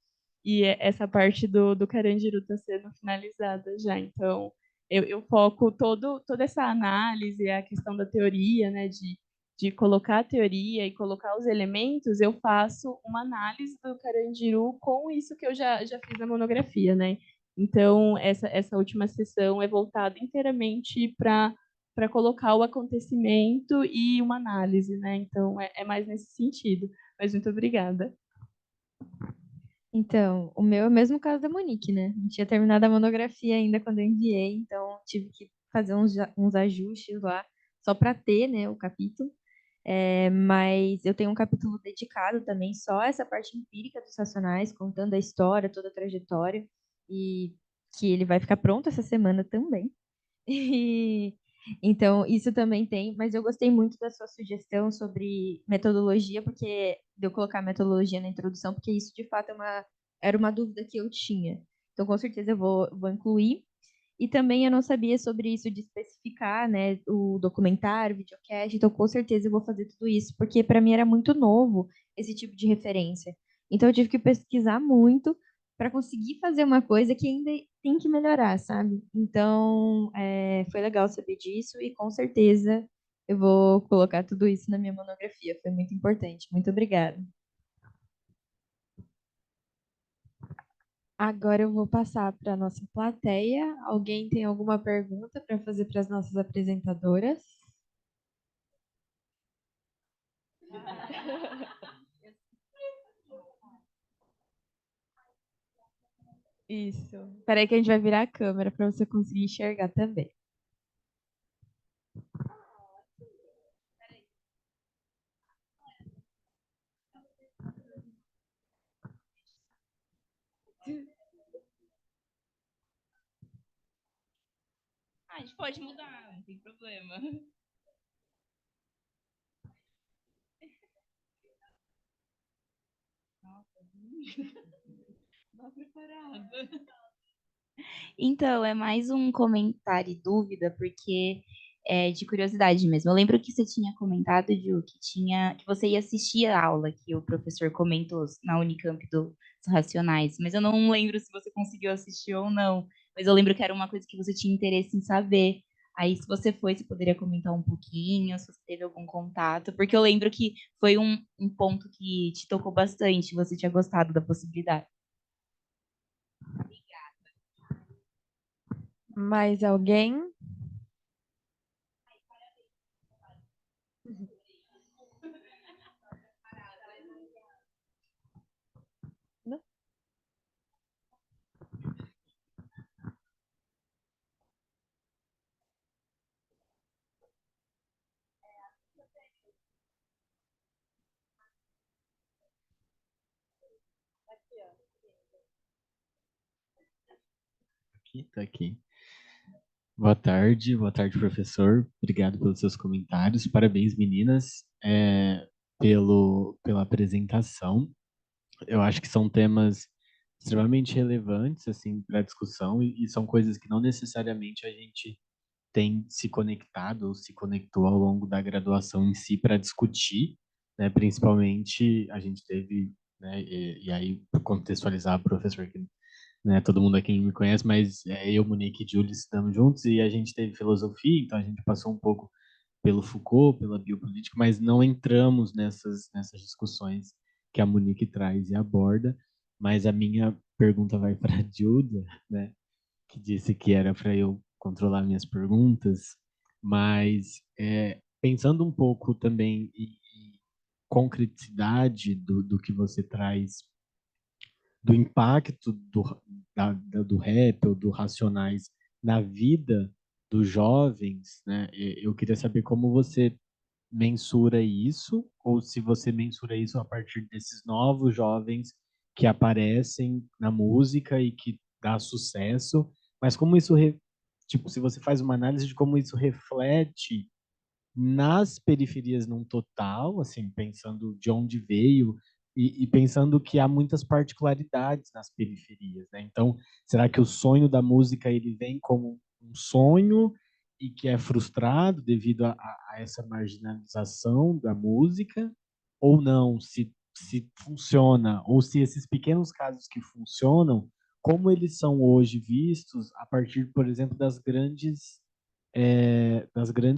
e essa parte do Carandiru está sendo finalizada já. Então, eu foco toda essa análise, a questão da teoria, né, de colocar a teoria e colocar os elementos, eu faço uma análise do Carandiru com isso que eu já fiz na monografia, né? Então, essa última sessão é voltada inteiramente para colocar o acontecimento e uma análise, né? Então, é mais nesse sentido. Mas muito obrigada. Então, o meu é o mesmo caso da Monique, né? Não tinha terminado a monografia ainda quando eu enviei, então tive que fazer uns ajustes lá, só para ter, né, o capítulo. Mas eu tenho um capítulo dedicado também só a essa parte empírica dos Racionais, contando a história, toda a trajetória, e que ele vai ficar pronto essa semana também. E, então, isso também tem, mas eu gostei muito da sua sugestão sobre metodologia, porque de eu colocar metodologia na introdução, porque isso de fato era uma dúvida que eu tinha. Então, com certeza eu vou incluir. E também eu não sabia sobre isso de especificar, né, o documentário, o videocast, então com certeza eu vou fazer tudo isso, porque para mim era muito novo esse tipo de referência. Então eu tive que pesquisar muito para conseguir fazer uma coisa que ainda tem que melhorar, sabe? Então foi legal saber disso e com certeza eu vou colocar tudo isso na minha monografia. Foi muito importante. Muito obrigada. Agora eu vou passar para a nossa plateia. Alguém tem alguma pergunta para fazer para as nossas apresentadoras? Isso. Espera aí que a gente vai virar a câmera para você conseguir enxergar também. A gente pode mudar, não tem problema. Nossa, não preparada. Então, é mais um comentário e dúvida, porque de curiosidade mesmo. Eu lembro que você tinha comentado, Ju, que você ia assistir a aula que o professor comentou na Unicamp dos Racionais, mas eu não lembro se você conseguiu assistir ou não. Mas eu lembro que era uma coisa que você tinha interesse em saber. Aí, se você foi, você poderia comentar um pouquinho, se você teve algum contato, porque eu lembro que foi um ponto que te tocou bastante, você tinha gostado da possibilidade. Mais alguém? Não? Aqui, tá aqui. Boa tarde, professor. Obrigado pelos seus comentários. Parabéns, meninas, pela apresentação. Eu acho que são temas extremamente relevantes assim para a discussão e são coisas que não necessariamente a gente tem se conectado ou se conectou ao longo da graduação em si para discutir, né? Principalmente a gente teve, né? E aí para contextualizar, professor, que né, todo mundo aqui me conhece, mas eu, Monique e Júlia estamos juntos e a gente teve filosofia, então a gente passou um pouco pelo Foucault, pela biopolítica, mas não entramos nessas discussões que a Monique traz e aborda. Mas a minha pergunta vai para a Júlia, né, que disse que era para eu controlar minhas perguntas, mas pensando um pouco também em concreticidade do que você traz do impacto do rap ou do Racionais na vida dos jovens, né? Eu queria saber como você mensura isso, ou se você mensura isso a partir desses novos jovens que aparecem na música e que dá sucesso, mas como isso, tipo, se você faz uma análise de como isso reflete nas periferias num total, assim, pensando de onde veio e pensando que há muitas particularidades nas periferias, né? Então, será que o sonho da música ele vem como um sonho e que é frustrado devido a essa marginalização da música? Ou não? Se funciona, ou se esses pequenos casos que funcionam, como eles são hoje vistos a partir, por exemplo, das grandes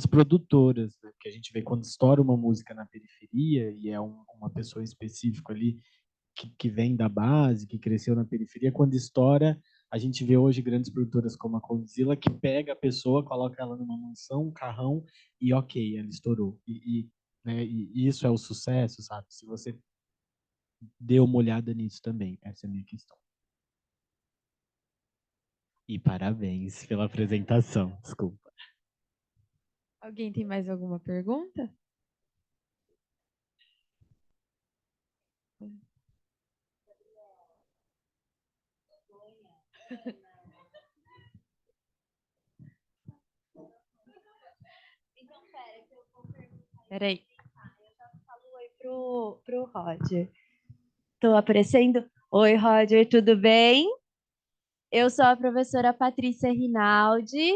produtoras, né? Porque a gente vê quando estoura uma música na periferia e é uma pessoa específica ali que vem da base, que cresceu na periferia, quando estoura, a gente vê hoje grandes produtoras como a Condzilla que pega a pessoa, coloca ela numa mansão, um carrão e ok, ela estourou. Né, e isso é o sucesso, sabe? Se você deu uma olhada nisso também, essa é a minha questão. E parabéns pela apresentação, desculpa. Alguém tem mais alguma pergunta? Peraí. Pro Roger. Estou aparecendo? Oi, Roger, tudo bem? Eu sou a professora Patrícia Rinaldi.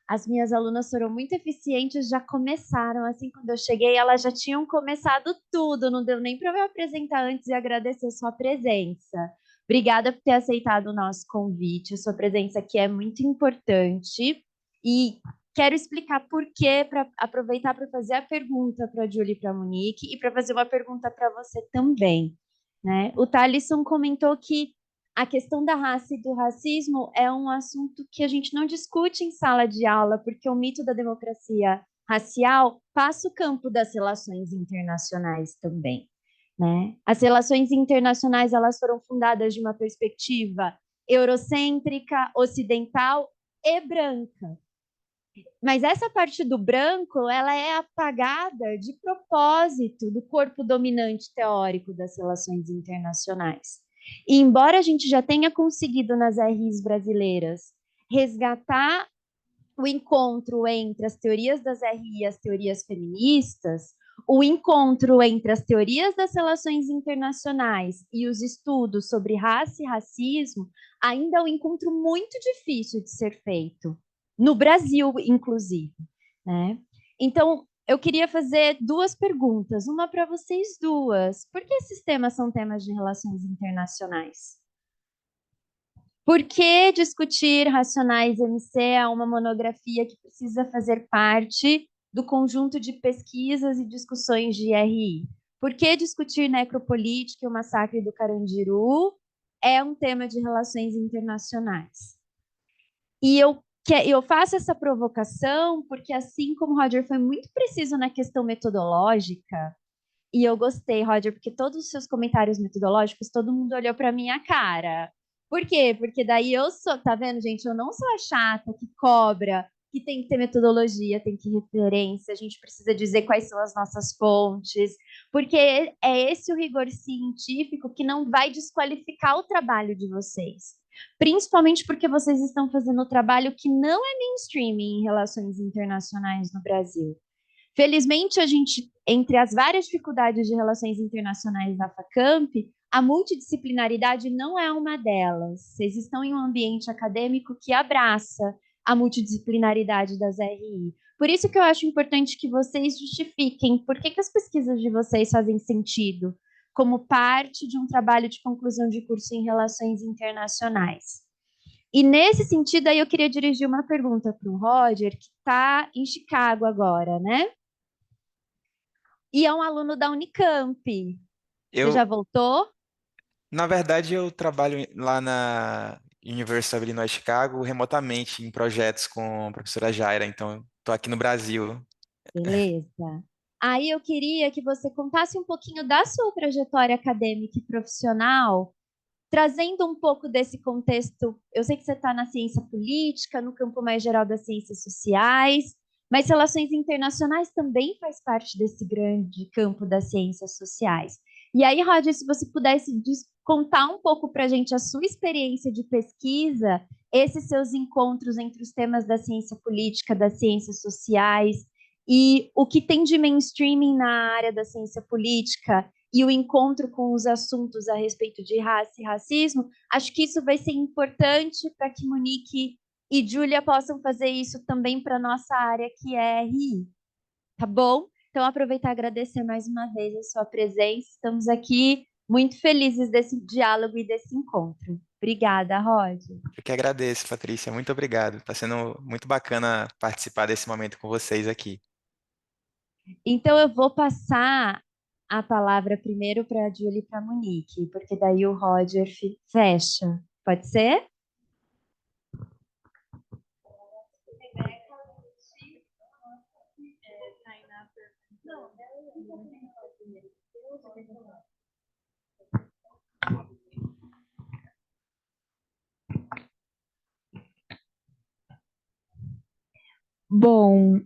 As minhas alunas foram muito eficientes, já começaram. Assim, quando eu cheguei, elas já tinham começado tudo. Não deu nem para me apresentar antes e agradecer sua presença. Obrigada por ter aceitado o nosso convite. Sua presença aqui é muito importante. E quero explicar por quê, para aproveitar para fazer a pergunta para a Julie e para a Monique e para fazer uma pergunta para você também. Né? O Thalisson comentou que a questão da raça e do racismo é um assunto que a gente não discute em sala de aula, porque o mito da democracia racial passa o campo das relações internacionais também. Né? As relações internacionais elas foram fundadas de uma perspectiva eurocêntrica, ocidental e branca. Mas essa parte do branco, ela é apagada de propósito do corpo dominante teórico das relações internacionais. E embora a gente já tenha conseguido nas RIs brasileiras resgatar o encontro entre as teorias das RI e as teorias feministas, o encontro entre as teorias das relações internacionais e os estudos sobre raça e racismo, ainda é um encontro muito difícil de ser feito no Brasil, inclusive. né? Então, eu queria fazer duas perguntas, uma para vocês duas. Por que esses temas são temas de relações internacionais? Por que discutir Racionais MC é uma monografia que precisa fazer parte do conjunto de pesquisas e discussões de RI? Por que discutir necropolítica e o massacre do Carandiru é um tema de relações internacionais? E eu faço essa provocação porque, assim como o Roger foi muito preciso na questão metodológica, e eu gostei, Roger, porque todos os seus comentários metodológicos, todo mundo olhou para minha cara. Por quê? Porque daí eu sou, tá vendo, gente? Eu não sou a chata que cobra, que tem que ter metodologia, tem que referência, a gente precisa dizer quais são as nossas fontes, porque é esse o rigor científico que não vai desqualificar o trabalho de vocês. Principalmente porque vocês estão fazendo um trabalho que não é mainstream em relações internacionais no Brasil. Felizmente, a gente, entre as várias dificuldades de relações internacionais da FACAMP, a multidisciplinaridade não é uma delas. Vocês estão em um ambiente acadêmico que abraça a multidisciplinaridade das RI. Por isso que eu acho importante que vocês justifiquem por que as pesquisas de vocês fazem sentido como parte de um trabalho de conclusão de curso em relações internacionais. E nesse sentido, aí eu queria dirigir uma pergunta para o Roger, que está em Chicago agora, né? E é um aluno da Unicamp. Você já Eu, voltou? na verdade, eu trabalho lá na University of Illinois Chicago remotamente em projetos com a professora Jaira, então estou aqui no Brasil. Beleza. Aí eu queria que você contasse um pouquinho da sua trajetória acadêmica e profissional, trazendo um pouco desse contexto. Eu sei que você está na ciência política, no campo mais geral das ciências sociais, mas relações internacionais também faz parte desse grande campo das ciências sociais. E aí, Roger, se você pudesse contar um pouco para a gente a sua experiência de pesquisa, esses seus encontros entre os temas da ciência política, das ciências sociais, e o que tem de mainstreaming na área da ciência política e o encontro com os assuntos a respeito de raça e racismo, acho que isso vai ser importante para que Monique e Júlia possam fazer isso também para a nossa área, que é RI. Tá bom? Então, aproveitar e agradecer mais uma vez a sua presença. Estamos aqui muito felizes desse diálogo e desse encontro. Obrigada, Roger. Eu que agradeço, Patrícia. Muito obrigado. Está sendo muito bacana participar desse momento com vocês aqui. Então, eu vou passar a palavra primeiro para a Júlia e para a Monique, porque daí o Roger fecha. Pode ser? Bom,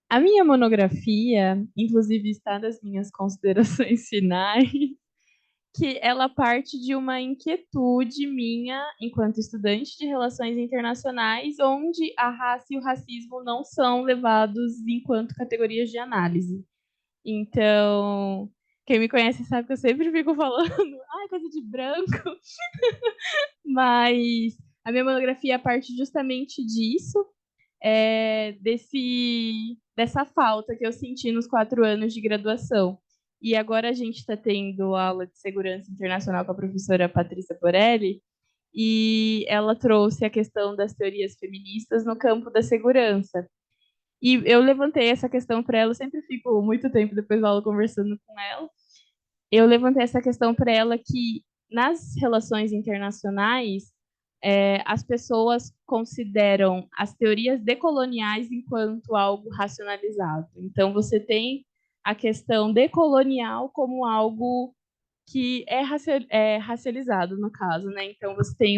a minha monografia, inclusive, está nas minhas considerações finais, que ela parte de uma inquietude minha enquanto estudante de relações internacionais, onde a raça e o racismo não são levados enquanto categorias de análise. Então, quem me conhece sabe que eu sempre fico falando, coisa de branco, mas a minha monografia parte justamente disso, dessa falta que eu senti nos 4 anos de graduação. E agora a gente está tendo aula de segurança internacional com a professora Patrícia Porelli, e ela trouxe a questão das teorias feministas no campo da segurança. E eu levantei essa questão para ela, eu sempre fico muito tempo depois da aula conversando com ela. Eu levantei essa questão para ela que nas relações internacionais as pessoas consideram as teorias decoloniais enquanto algo racionalizado. Então, você tem a questão decolonial como algo que é racializado, no caso, né? Então, você tem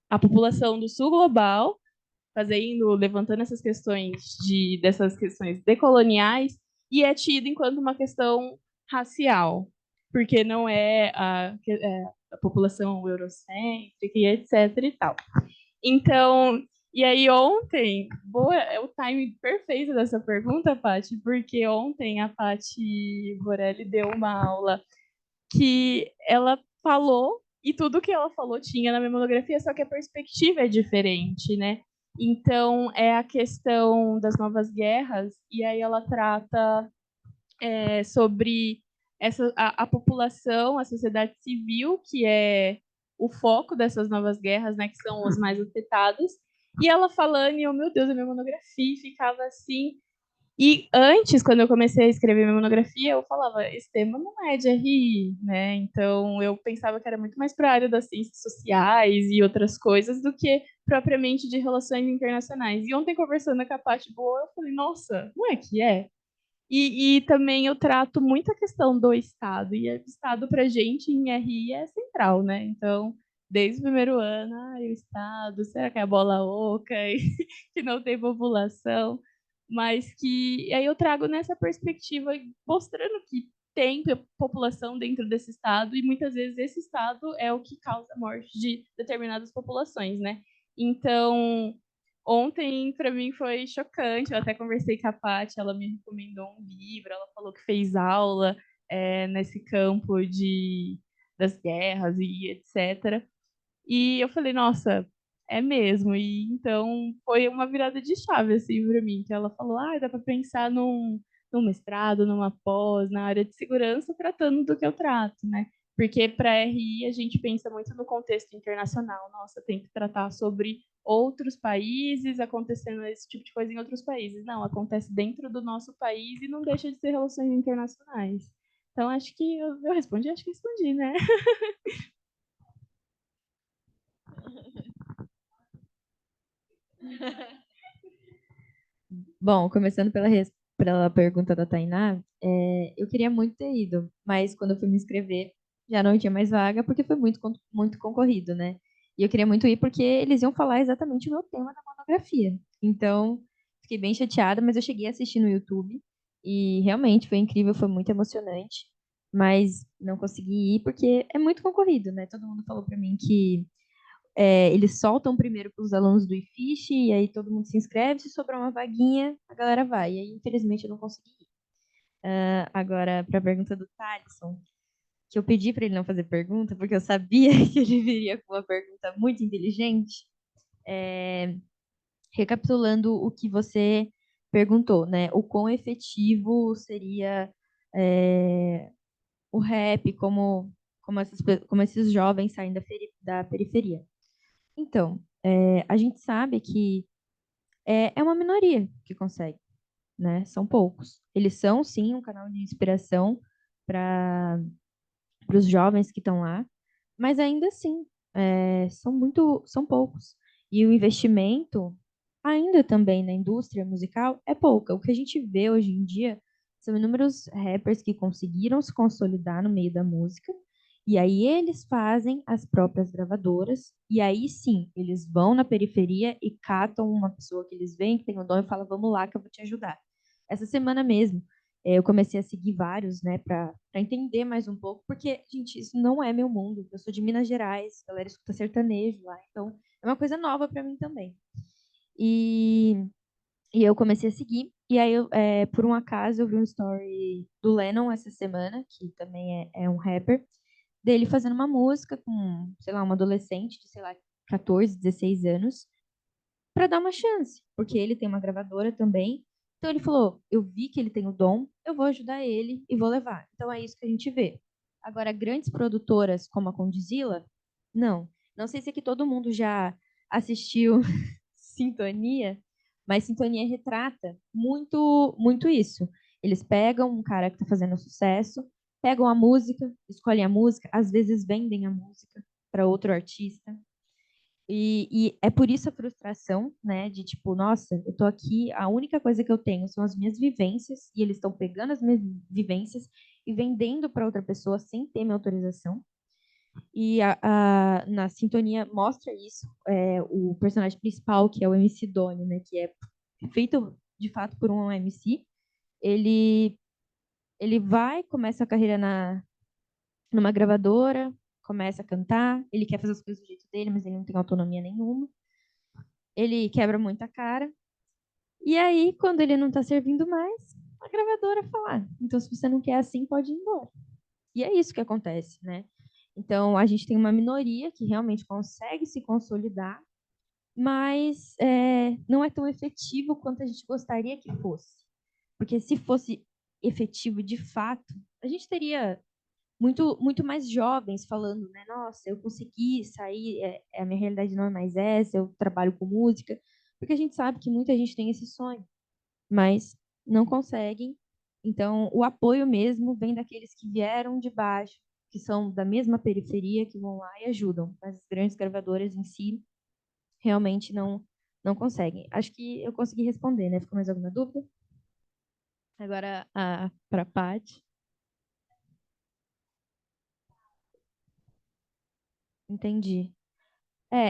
a população do sul global levantando essas questões dessas questões decoloniais, e é tido enquanto uma questão racial, porque não é a população eurocêntrica e etc e tal. Então, e aí ontem, é o timing perfeito dessa pergunta, Paty, porque ontem a Paty Borelli deu uma aula que ela falou, e tudo que ela falou tinha na minha monografia, só que a perspectiva é diferente, né? Então, é a questão das novas guerras, e aí ela trata sobre a população, a sociedade civil, que é o foco dessas novas guerras, né, que são as mais afetadas. E ela falando, e eu, meu Deus, a minha monografia ficava assim. E antes, quando eu comecei a escrever minha monografia, eu falava, esse tema não é de RI, né? Então eu pensava que era muito mais para a área das ciências sociais e outras coisas do que propriamente de relações internacionais. E ontem, conversando com a Paty Boa, eu falei, nossa, não é que é? E também eu trato muito a questão do Estado. E o Estado, para a gente, em RI, é central, né? Então, desde o primeiro ano, o Estado, será que é a bola oca e que não tem população? Mas que aí eu trago nessa perspectiva, mostrando que tem população dentro desse Estado, e muitas vezes esse Estado é o que causa a morte de determinadas populações, né? Então, ontem, para mim, foi chocante. Eu até conversei com a Paty, ela me recomendou um livro, ela falou que fez aula nesse campo das guerras e etc. E eu falei, nossa, é mesmo. E então foi uma virada de chave assim para mim, que ela falou, dá para pensar num mestrado, numa pós, na área de segurança, tratando do que eu trato, né? Porque para RI a gente pensa muito no contexto internacional. Nossa, tem que tratar sobre outros países, acontecendo esse tipo de coisa em outros países. Não, acontece dentro do nosso país e não deixa de ser relações internacionais. Então acho que eu respondi, acho que respondi, né? Bom, começando pela pergunta da Tainá, eu queria muito ter ido, mas quando eu fui me inscrever, já não tinha mais vaga, porque foi muito concorrido, né? E eu queria muito ir porque eles iam falar exatamente o meu tema da monografia. Então, fiquei bem chateada, mas eu cheguei a assistir no YouTube e realmente foi incrível, foi muito emocionante, mas não consegui ir porque é muito concorrido, né? Todo mundo falou para mim que eles soltam primeiro para os alunos do IFISH, e aí todo mundo se inscreve, se sobrar uma vaguinha, a galera vai. E aí, infelizmente, eu não consegui ir. Agora, para a pergunta do Thaleson, que eu pedi para ele não fazer pergunta, porque eu sabia que ele viria com uma pergunta muito inteligente. Recapitulando o que você perguntou, né? O quão efetivo seria o rap, como esses jovens saem da periferia. Então, a gente sabe que é uma minoria que consegue, né? São poucos. Eles são, sim, um canal de inspiração para os jovens que estão lá, mas ainda assim, são poucos. E o investimento, ainda também na indústria musical, é pouca. O que a gente vê hoje em dia são inúmeros rappers que conseguiram se consolidar no meio da música, e aí eles fazem as próprias gravadoras, e aí sim, eles vão na periferia e catam uma pessoa que eles veem que tem um dom e falam, vamos lá que eu vou te ajudar. Essa semana mesmo, eu comecei a seguir vários, né, para entender mais um pouco, porque, gente, isso não é meu mundo. Eu sou de Minas Gerais, a galera escuta sertanejo lá, então é uma coisa nova para mim também. E, e eu comecei a seguir, e aí, por um acaso, eu vi um story do Lennon essa semana, que também é um rapper, dele fazendo uma música com, sei lá, uma adolescente de, sei lá, 14, 16 anos, para dar uma chance, porque ele tem uma gravadora também. Então ele falou: eu vi que ele tem o dom, eu vou ajudar ele e vou levar. Então é isso que a gente vê. Agora, grandes produtoras como a Condzilla, não. Não sei se aqui todo mundo já assistiu Sintonia, mas Sintonia retrata muito isso. Eles pegam um cara que está fazendo sucesso, pegam a música, escolhem a música, às vezes vendem a música para outro artista. E é por isso a frustração, né, de tipo, nossa, eu tô aqui, a única coisa que eu tenho são as minhas vivências, e eles estão pegando as minhas vivências e vendendo para outra pessoa sem ter minha autorização. E na sintonia mostra isso, o personagem principal, que é o MC Doni, né, que é feito de fato por um MC, ele, ele começa a carreira numa gravadora, começa a cantar, ele quer fazer as coisas do jeito dele, mas ele não tem autonomia nenhuma. Ele quebra muita cara. E aí, quando ele não está servindo mais, a gravadora fala: então, se você não quer assim, pode ir embora. E é isso que acontece, né? Então, a gente tem uma minoria que realmente consegue se consolidar, mas não é tão efetivo quanto a gente gostaria que fosse. Porque se fosse efetivo de fato, a gente teria muito mais jovens falando, né? Nossa, eu consegui sair, a minha realidade não é mais essa, eu trabalho com música. Porque a gente sabe que muita gente tem esse sonho, mas não conseguem. Então, o apoio mesmo vem daqueles que vieram de baixo, que são da mesma periferia, que vão lá e ajudam. Mas as grandes gravadoras em si realmente não conseguem. Acho que eu consegui responder, né? Ficou mais alguma dúvida? Agora, para a Paty. Entendi.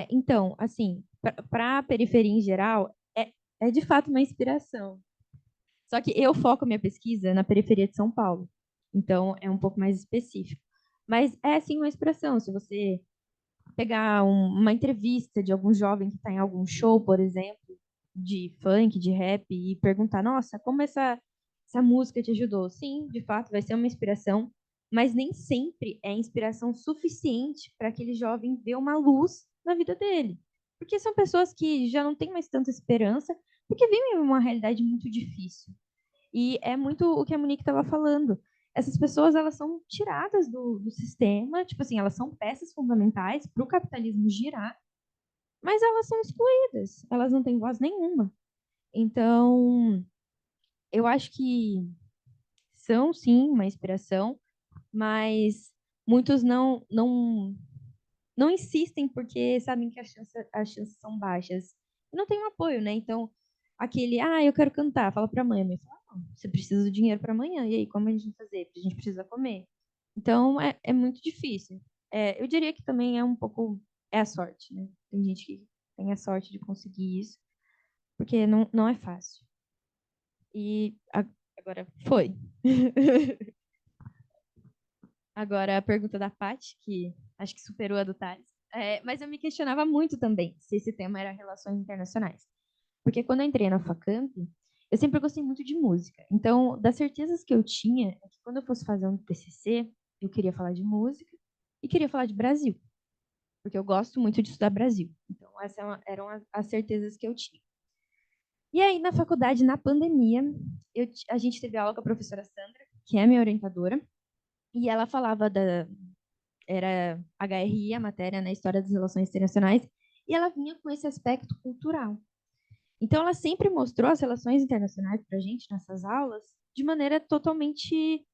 Então, assim, para a periferia em geral, é de fato uma inspiração. Só que eu foco minha pesquisa na periferia de São Paulo. Então, é um pouco mais específico. Mas é, sim, uma inspiração. Se você pegar uma entrevista de algum jovem que está em algum show, por exemplo, de funk, de rap, e perguntar, nossa, como essa música te ajudou? Sim, de fato, vai ser uma inspiração, mas nem sempre é inspiração suficiente para aquele jovem ver uma luz na vida dele. Porque são pessoas que já não têm mais tanta esperança, porque vivem uma realidade muito difícil. E é muito o que a Monique estava falando. Essas pessoas, elas são tiradas do sistema, tipo assim, elas são peças fundamentais para o capitalismo girar, mas elas são excluídas, elas não têm voz nenhuma. Então, eu acho que são, sim, uma inspiração, mas muitos não insistem porque sabem que as chances são baixas. E não tem um apoio, né? Então, eu quero cantar, fala pra mãe. A mãe fala, não, você precisa do dinheiro para amanhã. E aí, como a gente vai fazer? A gente precisa comer. Então, é muito difícil. Eu diria que também é um pouco, é a sorte, né? Tem gente que tem a sorte de conseguir isso, porque não é fácil. E agora foi. Agora a pergunta da Paty, que acho que superou a do Thales. Mas eu me questionava muito também se esse tema era relações internacionais. Porque quando eu entrei na Facamp, eu sempre gostei muito de música. Então, das certezas que eu tinha é que quando eu fosse fazer um TCC, eu queria falar de música e queria falar de Brasil. Porque eu gosto muito de estudar Brasil. Então, essas eram as certezas que eu tinha. E aí, na faculdade, na pandemia, a gente teve aula com a professora Sandra, que é minha orientadora, e ela falava era HRI, a matéria na História das Relações Internacionais, e ela vinha com esse aspecto cultural. Então, ela sempre mostrou as relações internacionais para a gente nessas aulas de maneira totalmente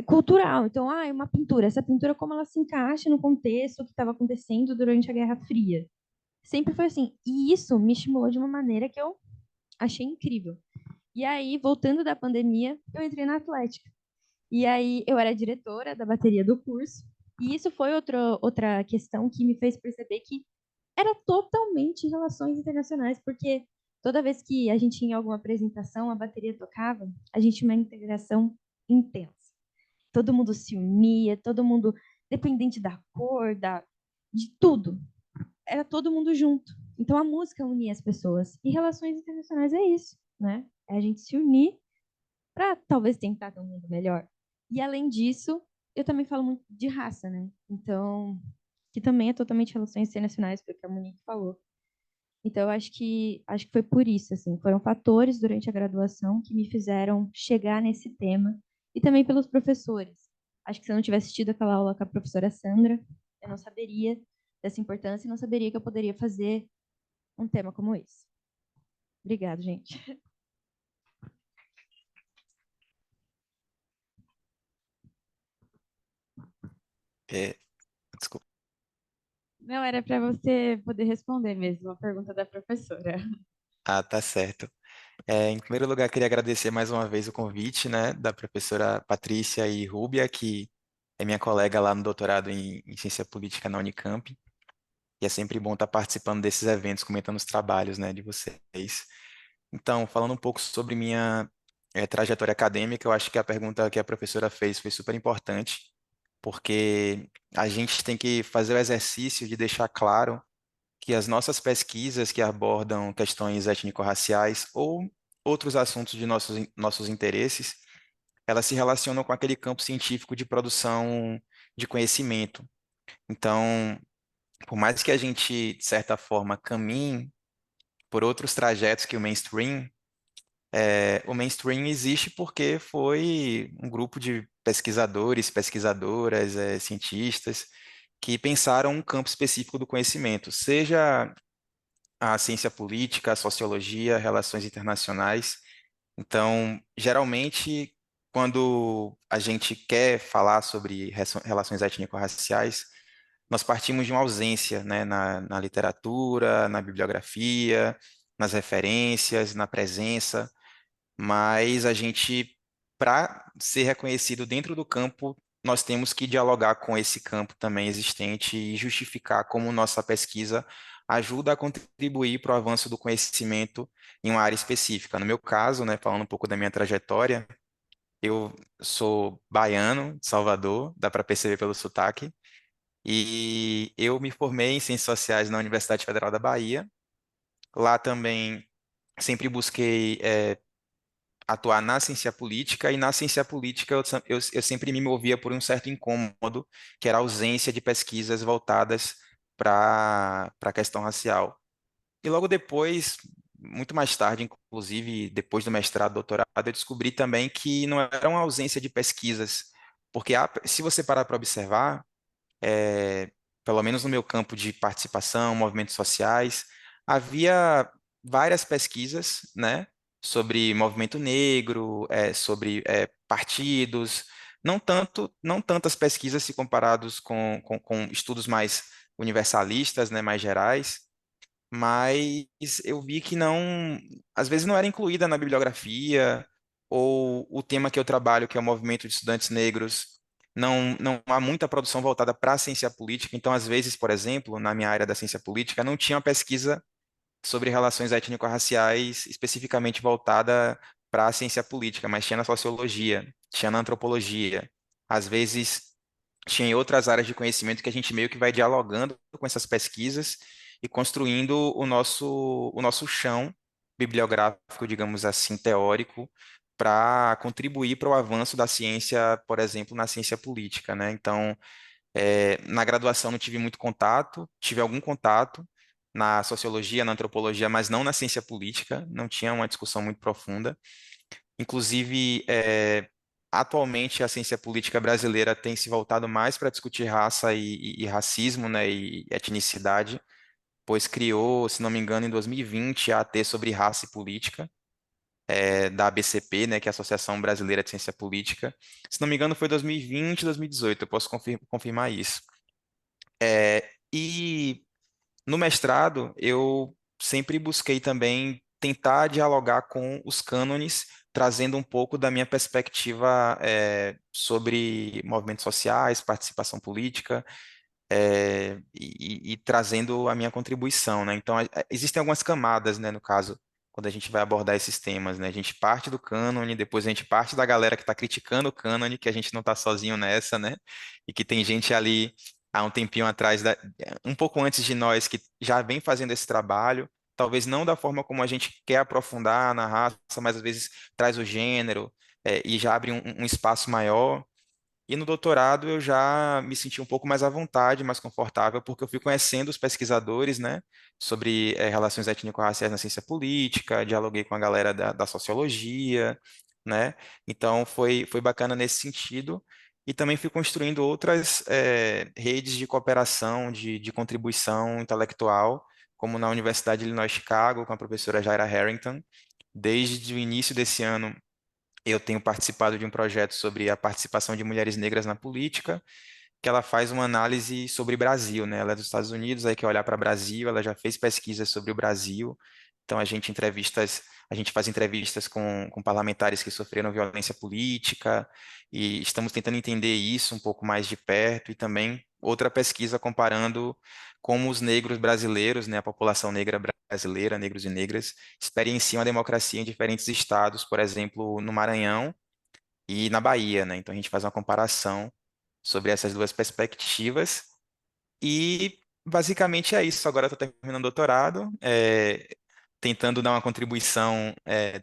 cultural. Então, é uma pintura. Essa pintura, como ela se encaixa no contexto que estava acontecendo durante a Guerra Fria. Sempre foi assim. E isso me estimulou de uma maneira que eu achei incrível. E aí, voltando da pandemia, eu entrei na Atlética. E aí, eu era diretora da bateria do curso. E isso foi outra questão que me fez perceber que era totalmente relações internacionais, porque toda vez que a gente tinha alguma apresentação, a bateria tocava, a gente tinha uma integração intensa. Todo mundo se unia, todo mundo, dependente da cor, de tudo. Era todo mundo junto. Então a música unia as pessoas. E relações internacionais é isso, né? É a gente se unir para talvez tentar ter um mundo melhor. E além disso, eu também falo muito de raça, né? Então, que também é totalmente relações internacionais, porque a Monique falou. Então, eu acho que foi por isso, assim, foram fatores durante a graduação que me fizeram chegar nesse tema e também pelos professores. Acho que se eu não tivesse tido aquela aula com a professora Sandra, eu não saberia dessa importância e não saberia que eu poderia fazer um tema como esse. Obrigada, gente. É, desculpa. Não, era para você poder responder mesmo a pergunta da professora. Ah, tá certo. Em primeiro lugar, queria agradecer mais uma vez o convite, né, da professora Patrícia e Rúbia, que é minha colega lá no doutorado em Ciência Política na Unicamp. E é sempre bom estar participando desses eventos, comentando os trabalhos, né, de vocês. Então, falando um pouco sobre minha trajetória acadêmica, eu acho que a pergunta que a professora fez foi super importante, porque a gente tem que fazer o exercício de deixar claro que as nossas pesquisas que abordam questões étnico-raciais ou outros assuntos de nossos interesses, elas se relacionam com aquele campo científico de produção de conhecimento. Então, por mais que a gente, de certa forma, caminhe por outros trajetos que o mainstream existe porque foi um grupo de pesquisadores, pesquisadoras, cientistas, que pensaram um campo específico do conhecimento, seja a ciência política, a sociologia, relações internacionais. Então, geralmente, quando a gente quer falar sobre relações étnico-raciais, nós partimos de uma ausência, né, na literatura, na bibliografia, nas referências, na presença, mas a gente, para ser reconhecido dentro do campo, nós temos que dialogar com esse campo também existente e justificar como nossa pesquisa ajuda a contribuir para o avanço do conhecimento em uma área específica. No meu caso, né, falando um pouco da minha trajetória, eu sou baiano, de Salvador, dá para perceber pelo sotaque, e eu me formei em Ciências Sociais na Universidade Federal da Bahia. Lá também sempre busquei atuar na ciência política, e na ciência política eu sempre me movia por um certo incômodo, que era a ausência de pesquisas voltadas para a questão racial. E logo depois, muito mais tarde, inclusive depois do mestrado, doutorado, eu descobri também que não era uma ausência de pesquisas, porque se você parar para observar, é, pelo menos no meu campo de participação, movimentos sociais, havia várias pesquisas, né, sobre movimento negro, sobre partidos, não tantas pesquisas se comparados com estudos mais universalistas, né, mais gerais, mas eu vi que não, às vezes não era incluída na bibliografia, ou o tema que eu trabalho, que é o movimento de estudantes negros, não há muita produção voltada para a ciência política. Então, às vezes, por exemplo, na minha área da ciência política, não tinha uma pesquisa sobre relações étnico-raciais especificamente voltada para a ciência política, mas tinha na sociologia, tinha na antropologia. Às vezes tinha em outras áreas de conhecimento que a gente meio que vai dialogando com essas pesquisas e construindo o nosso chão bibliográfico, digamos assim, teórico, para contribuir para o avanço da ciência, por exemplo, na ciência política, né? Então, na graduação não tive muito contato, tive algum contato na sociologia, na antropologia, mas não na ciência política, não tinha uma discussão muito profunda. Inclusive, atualmente a ciência política brasileira tem se voltado mais para discutir raça e racismo, né, e etnicidade, pois criou, se não me engano, em 2020 a AT sobre raça e política, da ABCP, né, que é a Associação Brasileira de Ciência Política. Se não me engano, foi 2020, 2018, eu posso confirmar isso. E no mestrado, eu sempre busquei também tentar dialogar com os cânones, trazendo um pouco da minha perspectiva sobre movimentos sociais, participação política, e trazendo a minha contribuição, né? Então, existem algumas camadas, né, no caso, quando a gente vai abordar esses temas, né? A gente parte do cânone, depois a gente parte da galera que está criticando o cânone, que a gente não está sozinho nessa, né? E que tem gente ali há um tempinho atrás, um pouco antes de nós, que já vem fazendo esse trabalho, talvez não da forma como a gente quer aprofundar na raça, mas às vezes traz o gênero, e já abre um espaço maior. E no doutorado eu já me senti um pouco mais à vontade, mais confortável, porque eu fui conhecendo os pesquisadores, né, sobre relações étnico-raciais na ciência política, dialoguei com a galera da sociologia, né, então foi bacana nesse sentido. E também fui construindo outras redes de cooperação, de contribuição intelectual, como na Universidade de Illinois Chicago, com a professora Jaira Harrington. Desde o início desse ano, eu tenho participado de um projeto sobre a participação de mulheres negras na política, que ela faz uma análise sobre Brasil, né? Ela é dos Estados Unidos, aí quer olhar para Brasil, ela já fez pesquisas sobre o Brasil. Então a gente faz entrevistas com parlamentares que sofreram violência política, e estamos tentando entender isso um pouco mais de perto, e também outra pesquisa comparando como os negros brasileiros, né, a população negra brasileira, negros e negras, experienciam a democracia em diferentes estados, por exemplo, no Maranhão e na Bahia, né? Então a gente faz uma comparação sobre essas duas perspectivas, e basicamente é isso. Agora eu estou terminando o doutorado, tentando dar uma contribuição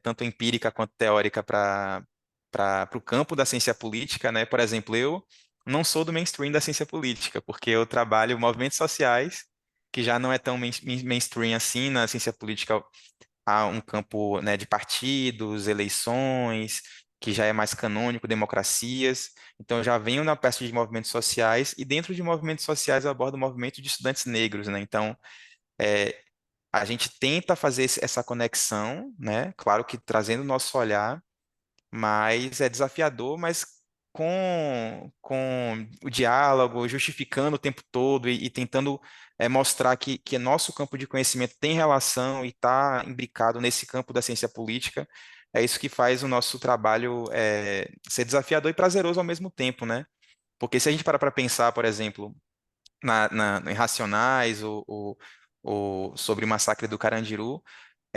tanto empírica quanto teórica para o campo da ciência política, né? Por exemplo, eu não sou do mainstream da ciência política, porque eu trabalho movimentos sociais que já não é tão mainstream assim na ciência política, há um campo, né, de partidos, eleições, que já é mais canônico, democracias. Então, eu já venho na parte de movimentos sociais, e dentro de movimentos sociais eu abordo o movimento de estudantes negros, né? Então, é, a gente tenta fazer essa conexão, né? Claro que trazendo o nosso olhar, mas é desafiador, mas com o diálogo, justificando o tempo todo e tentando mostrar que nosso campo de conhecimento tem relação e está imbricado nesse campo da ciência política. É isso que faz o nosso trabalho ser desafiador e prazeroso ao mesmo tempo, né? Porque se a gente parar para pensar, por exemplo, em Racionais ou sobre o massacre do Carandiru,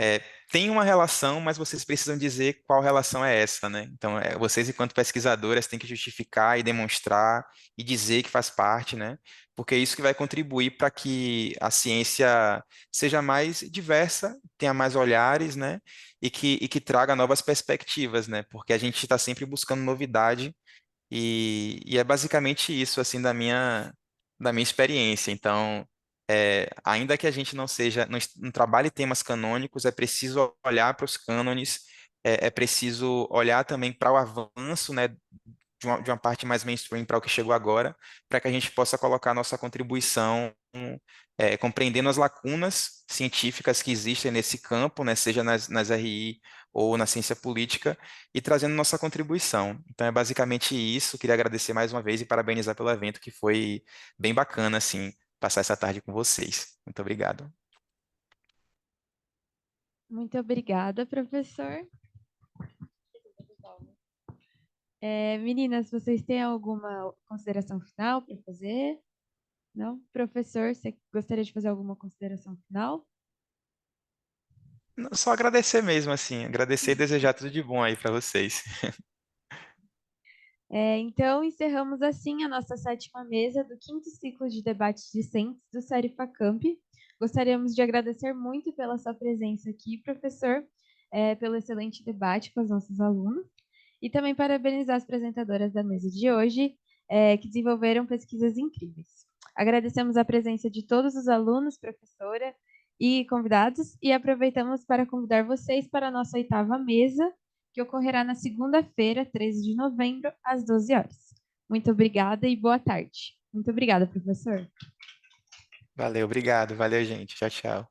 é, tem uma relação, mas vocês precisam dizer qual relação é essa, né? Então, vocês, enquanto pesquisadoras, têm que justificar e demonstrar e dizer que faz parte, né? Porque é isso que vai contribuir para que a ciência seja mais diversa, tenha mais olhares, né? E que traga novas perspectivas, né? Porque a gente está sempre buscando novidade e é basicamente isso, assim, da minha experiência. Então, ainda que a gente não trabalhe temas canônicos, é preciso olhar para os cânones, é preciso olhar também para o avanço, né, de uma parte mais mainstream para o que chegou agora, para que a gente possa colocar nossa contribuição, compreendendo as lacunas científicas que existem nesse campo, né, seja nas RI ou na ciência política, e trazendo nossa contribuição. Então é basicamente isso. Queria agradecer mais uma vez e parabenizar pelo evento, que foi bem bacana, assim, passar essa tarde com vocês. Muito obrigado. Muito obrigada, professor. Meninas, vocês têm alguma consideração final para fazer? Não? Professor, você gostaria de fazer alguma consideração final? Só agradecer mesmo, assim, agradecer e desejar tudo de bom aí para vocês. Então, encerramos assim a nossa 7ª mesa do 5º ciclo de debates discentes do Serifacamp. Gostaríamos de agradecer muito pela sua presença aqui, professor, pelo excelente debate com os nossos alunos, e também parabenizar as apresentadoras da mesa de hoje, que desenvolveram pesquisas incríveis. Agradecemos a presença de todos os alunos, professora e convidados, e aproveitamos para convidar vocês para a nossa 8ª mesa, que ocorrerá na segunda-feira, 13 de novembro, às 12 horas. Muito obrigada e boa tarde. Muito obrigada, professor. Valeu, obrigado. Valeu, gente. Tchau, tchau.